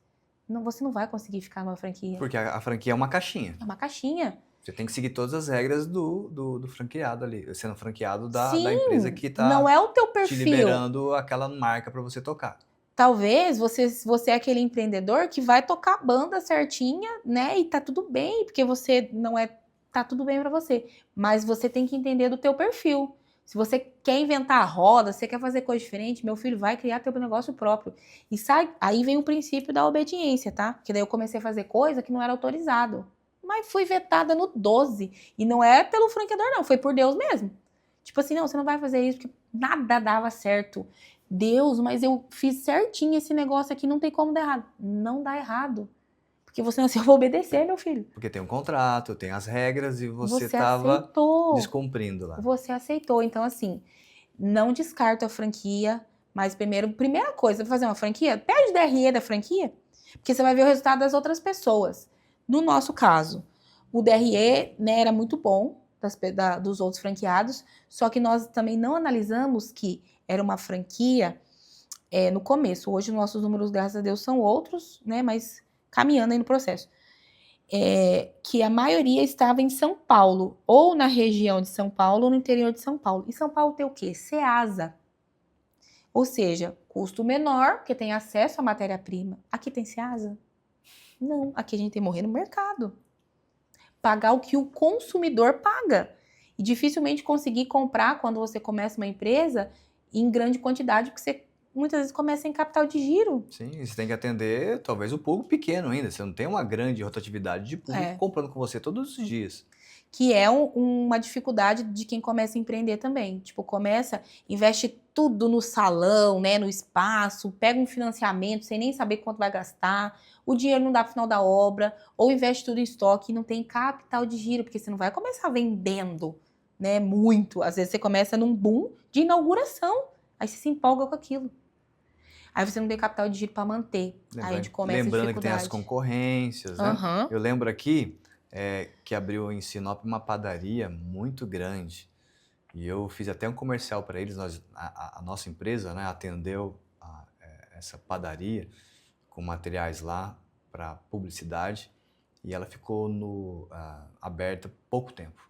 você não vai conseguir ficar numa franquia. Porque a franquia é uma caixinha. É uma caixinha. Você tem que seguir todas as regras do franqueado ali, sendo franqueado da Sim, empresa que está não é o teu perfil. te liberando aquela marca para você tocar. Talvez você é aquele empreendedor que vai tocar a banda certinha, né? E tá tudo bem, porque você não é... Tá tudo bem pra você. Mas você tem que entender do teu perfil. Se você quer inventar a roda, você quer fazer coisa diferente, meu filho, vai criar teu negócio próprio. E sai, aí vem o princípio da obediência, tá? Porque daí eu comecei a fazer coisa que não era autorizado. Mas fui vetada no 12. E não é pelo franqueador, não. Foi por Deus mesmo. Tipo assim, não, você não vai fazer isso porque nada dava certo. Deus, mas eu fiz certinho esse negócio aqui, não tem como dar errado. Não dá errado. Porque você nasceu pra obedecer, meu filho. Porque tem um contrato, tem as regras e você Você estava aceitou. descumprindo lá. Você aceitou. Então, assim, não descarta a franquia, mas primeira coisa, fazer uma franquia, pede o DRE da franquia, porque você vai ver o resultado das outras pessoas. No nosso caso, o DRE, né, era muito bom dos outros franqueados, só que nós também não analisamos que era uma franquia no começo. Hoje, nossos números, graças a Deus, são outros, né, mas caminhando aí no processo. Que a maioria estava em São Paulo, ou na região de São Paulo, ou no interior de São Paulo. E São Paulo tem o quê? Ceasa. Ou seja, custo menor, porque tem acesso à matéria-prima. Aqui tem Ceasa? Não, aqui a gente tem que morrer no mercado. Pagar o que o consumidor paga. E dificilmente conseguir comprar quando você começa uma empresa em grande quantidade, porque você muitas vezes começa em capital de giro. Sim, você tem que atender talvez o público pequeno ainda. Você não tem uma grande rotatividade de público comprando com você todos os dias. Que é uma dificuldade de quem começa a empreender também. Tipo, investe tudo no salão, né, no espaço, pega um financiamento sem nem saber quanto vai gastar, o dinheiro não dá pro final da obra, ou investe tudo em estoque e não tem capital de giro, porque você não vai começar vendendo, né, muito. Às vezes você começa num boom de inauguração, aí você se empolga com aquilo. Aí você não tem capital de giro para manter. Aí a gente começa a dificuldade. Lembrando que tem as concorrências, né? Uhum. Eu lembro aqui que abriu em Sinop uma padaria muito grande. E eu fiz até um comercial para eles. A nossa empresa, né, atendeu essa padaria com materiais lá para publicidade. E ela ficou aberta pouco tempo.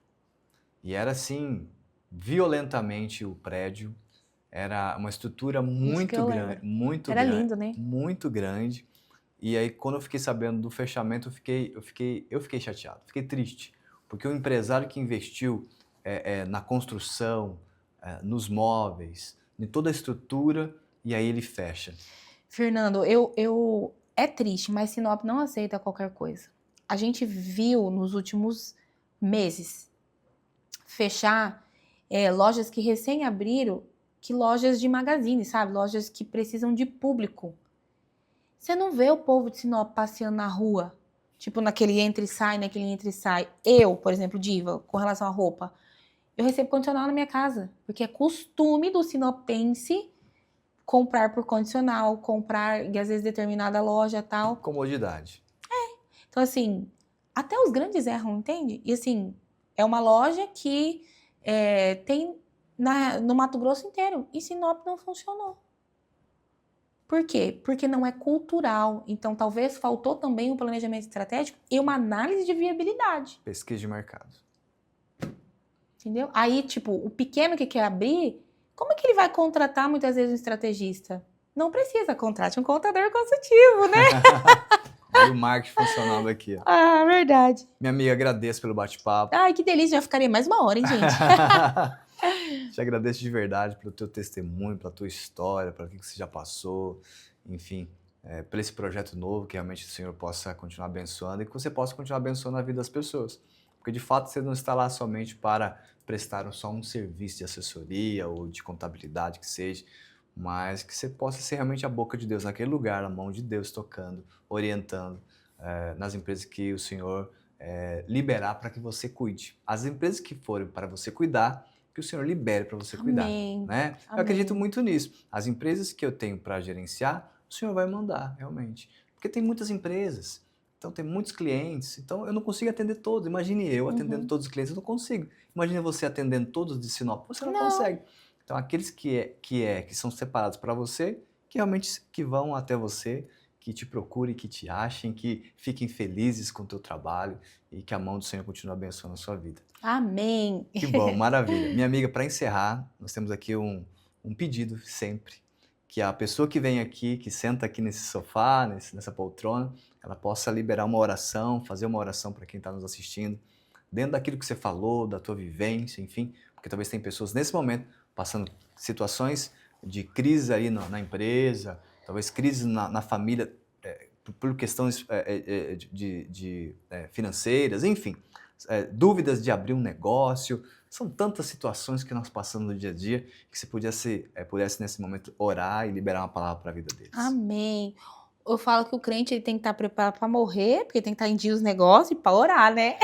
E era assim, violentamente o prédio. Era uma estrutura muito grande, muito Era grande, lindo, né? muito grande. E aí, quando eu fiquei sabendo do fechamento, eu fiquei chateado, fiquei triste, porque o empresário que investiu na construção, nos móveis, em toda a estrutura, e aí ele fecha. Fernando, é triste, mas Sinop não aceita qualquer coisa. A gente viu nos últimos meses fechar lojas que recém abriram, que lojas de magazine, sabe? Lojas que precisam de público. Você não vê o povo de Sinop passeando na rua, tipo naquele entra e sai, naquele entra e sai. Eu, por exemplo, Diva, com relação à roupa, eu recebo condicional na minha casa, porque é costume do sinopense comprar por condicional, comprar, e às vezes determinada loja tal. Comodidade. Então, assim, até os grandes erram, entende? E assim, é uma loja que tem no Mato Grosso inteiro. E Sinop não funcionou. Por quê? Porque não é cultural. Então, talvez faltou também um planejamento estratégico e uma análise de viabilidade. Pesquisa de mercado. Entendeu? Aí, tipo, o pequeno que quer abrir, como é que ele vai contratar muitas vezes um estrategista? Não precisa, contrate um contador consultivo, né? Aí o marketing funcionando aqui, ó. Ah, verdade. Minha amiga, agradeço pelo bate-papo. Ai, que delícia, já ficaria mais uma hora, hein, gente? Te agradeço de verdade pelo teu testemunho, pela tua história, pelo que você já passou, enfim, por esse projeto novo, que realmente o Senhor possa continuar abençoando e que você possa continuar abençoando a vida das pessoas. Porque, de fato, você não está lá somente para prestar só um serviço de assessoria ou de contabilidade, que seja, mas que você possa ser realmente a boca de Deus naquele lugar, a mão de Deus tocando, orientando nas empresas que o Senhor liberar para que você cuide. As empresas que forem para você cuidar, que o Senhor libere para você cuidar. Amém. Né? Eu acredito muito nisso. As empresas que eu tenho para gerenciar, o Senhor vai mandar, realmente. Porque tem muitas empresas, então tem muitos clientes, então eu não consigo atender todos. Imagine eu atendendo todos os clientes, eu não consigo. Imagine você atendendo todos de Sinop, você não consegue. Então aqueles que são separados para você, que realmente que vão até você, que te procurem, que te achem, que fiquem felizes com o teu trabalho e que a mão do Senhor continue abençoando a sua vida. Amém. Que bom, maravilha. Minha amiga, para encerrar, nós temos aqui um pedido sempre, que a pessoa que vem aqui, que senta aqui nesse sofá, nessa poltrona, ela possa liberar uma oração, fazer uma oração para quem está nos assistindo, dentro daquilo que você falou, da tua vivência, enfim, porque talvez tem pessoas nesse momento passando situações de crise aí na empresa, talvez crise na família, por questões financeiras, enfim, dúvidas de abrir um negócio. São tantas situações que nós passamos no dia a dia que você pudesse nesse momento orar e liberar uma palavra para a vida deles. Amém. Eu falo que o crente ele tem que estar preparado para morrer, porque tem que estar em dia os negócios e para orar, né?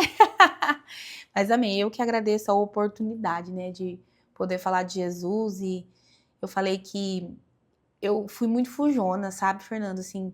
Mas amém, eu que agradeço a oportunidade, né, de poder falar de Jesus. E eu falei que eu fui muito fujona, sabe, Fernando, assim,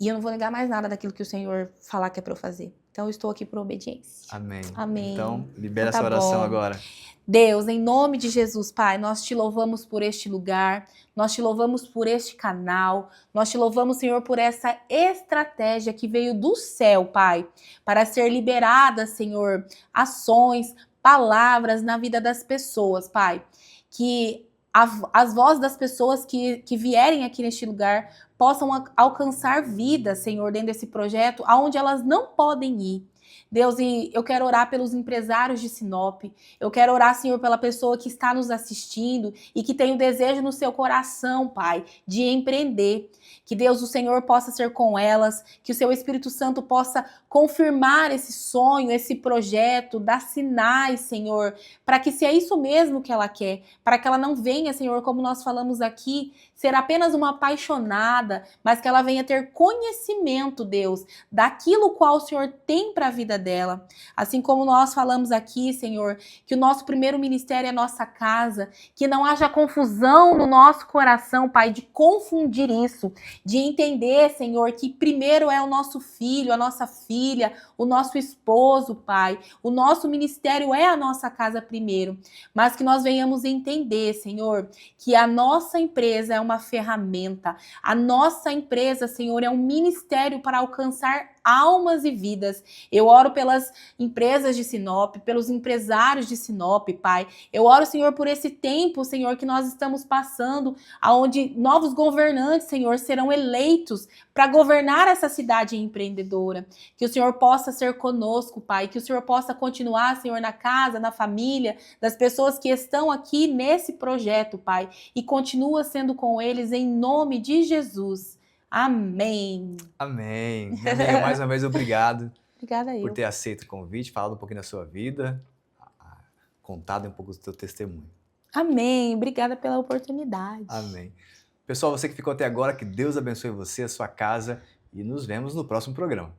e eu não vou negar mais nada daquilo que o Senhor falar que é para eu fazer. Então eu estou aqui por obediência. Amém. Amém. Então, libera Então essa tá oração bom. agora. Deus, em nome de Jesus, Pai, nós te louvamos por este lugar, nós te louvamos por este canal, nós te louvamos, Senhor, por essa estratégia que veio do céu, Pai, para ser liberada, Senhor, ações, palavras na vida das pessoas, Pai. Que as vozes das pessoas que vierem aqui neste lugar possam alcançar vida, Senhor, dentro desse projeto, aonde elas não podem ir. Deus, e eu quero orar pelos empresários de Sinop, eu quero orar, Senhor, pela pessoa que está nos assistindo e que tem o desejo no seu coração, Pai, de empreender. Que Deus, o Senhor, possa ser com elas, que o seu Espírito Santo possa confirmar esse sonho, esse projeto, dar sinais, Senhor, para que se é isso mesmo que ela quer, para que ela não venha, Senhor, como nós falamos aqui, ser apenas uma apaixonada, mas que ela venha ter conhecimento, Deus, daquilo qual o Senhor tem para a vida dela. Assim como nós falamos aqui, Senhor, que o nosso primeiro ministério é nossa casa, que não haja confusão no nosso coração, Pai, de confundir isso, de entender, Senhor, que primeiro é o nosso filho, a nossa filha, o nosso esposo, Pai. O nosso ministério é a nossa casa primeiro, mas que nós venhamos entender, Senhor, que a nossa empresa é uma ferramenta. A nossa empresa, Senhor, é um ministério para alcançar almas e vidas. Eu oro pelas empresas de Sinop, pelos empresários de Sinop, Pai. Eu oro, Senhor, por esse tempo, Senhor, que nós estamos passando, aonde novos governantes, Senhor, serão eleitos para governar essa cidade empreendedora. Que o Senhor possa ser conosco, Pai. Que o Senhor possa continuar, Senhor, na casa, na família, das pessoas que estão aqui nesse projeto, Pai. E continua sendo com eles em nome de Jesus. Amém. Amém. Minha amiga, mais uma vez, obrigado. Obrigada por eu. ter aceito o convite, falado um pouquinho da sua vida, contado um pouco do teu testemunho. Amém. Obrigada pela oportunidade. Amém. Pessoal, você que ficou até agora, que Deus abençoe você, a sua casa, e nos vemos no próximo programa.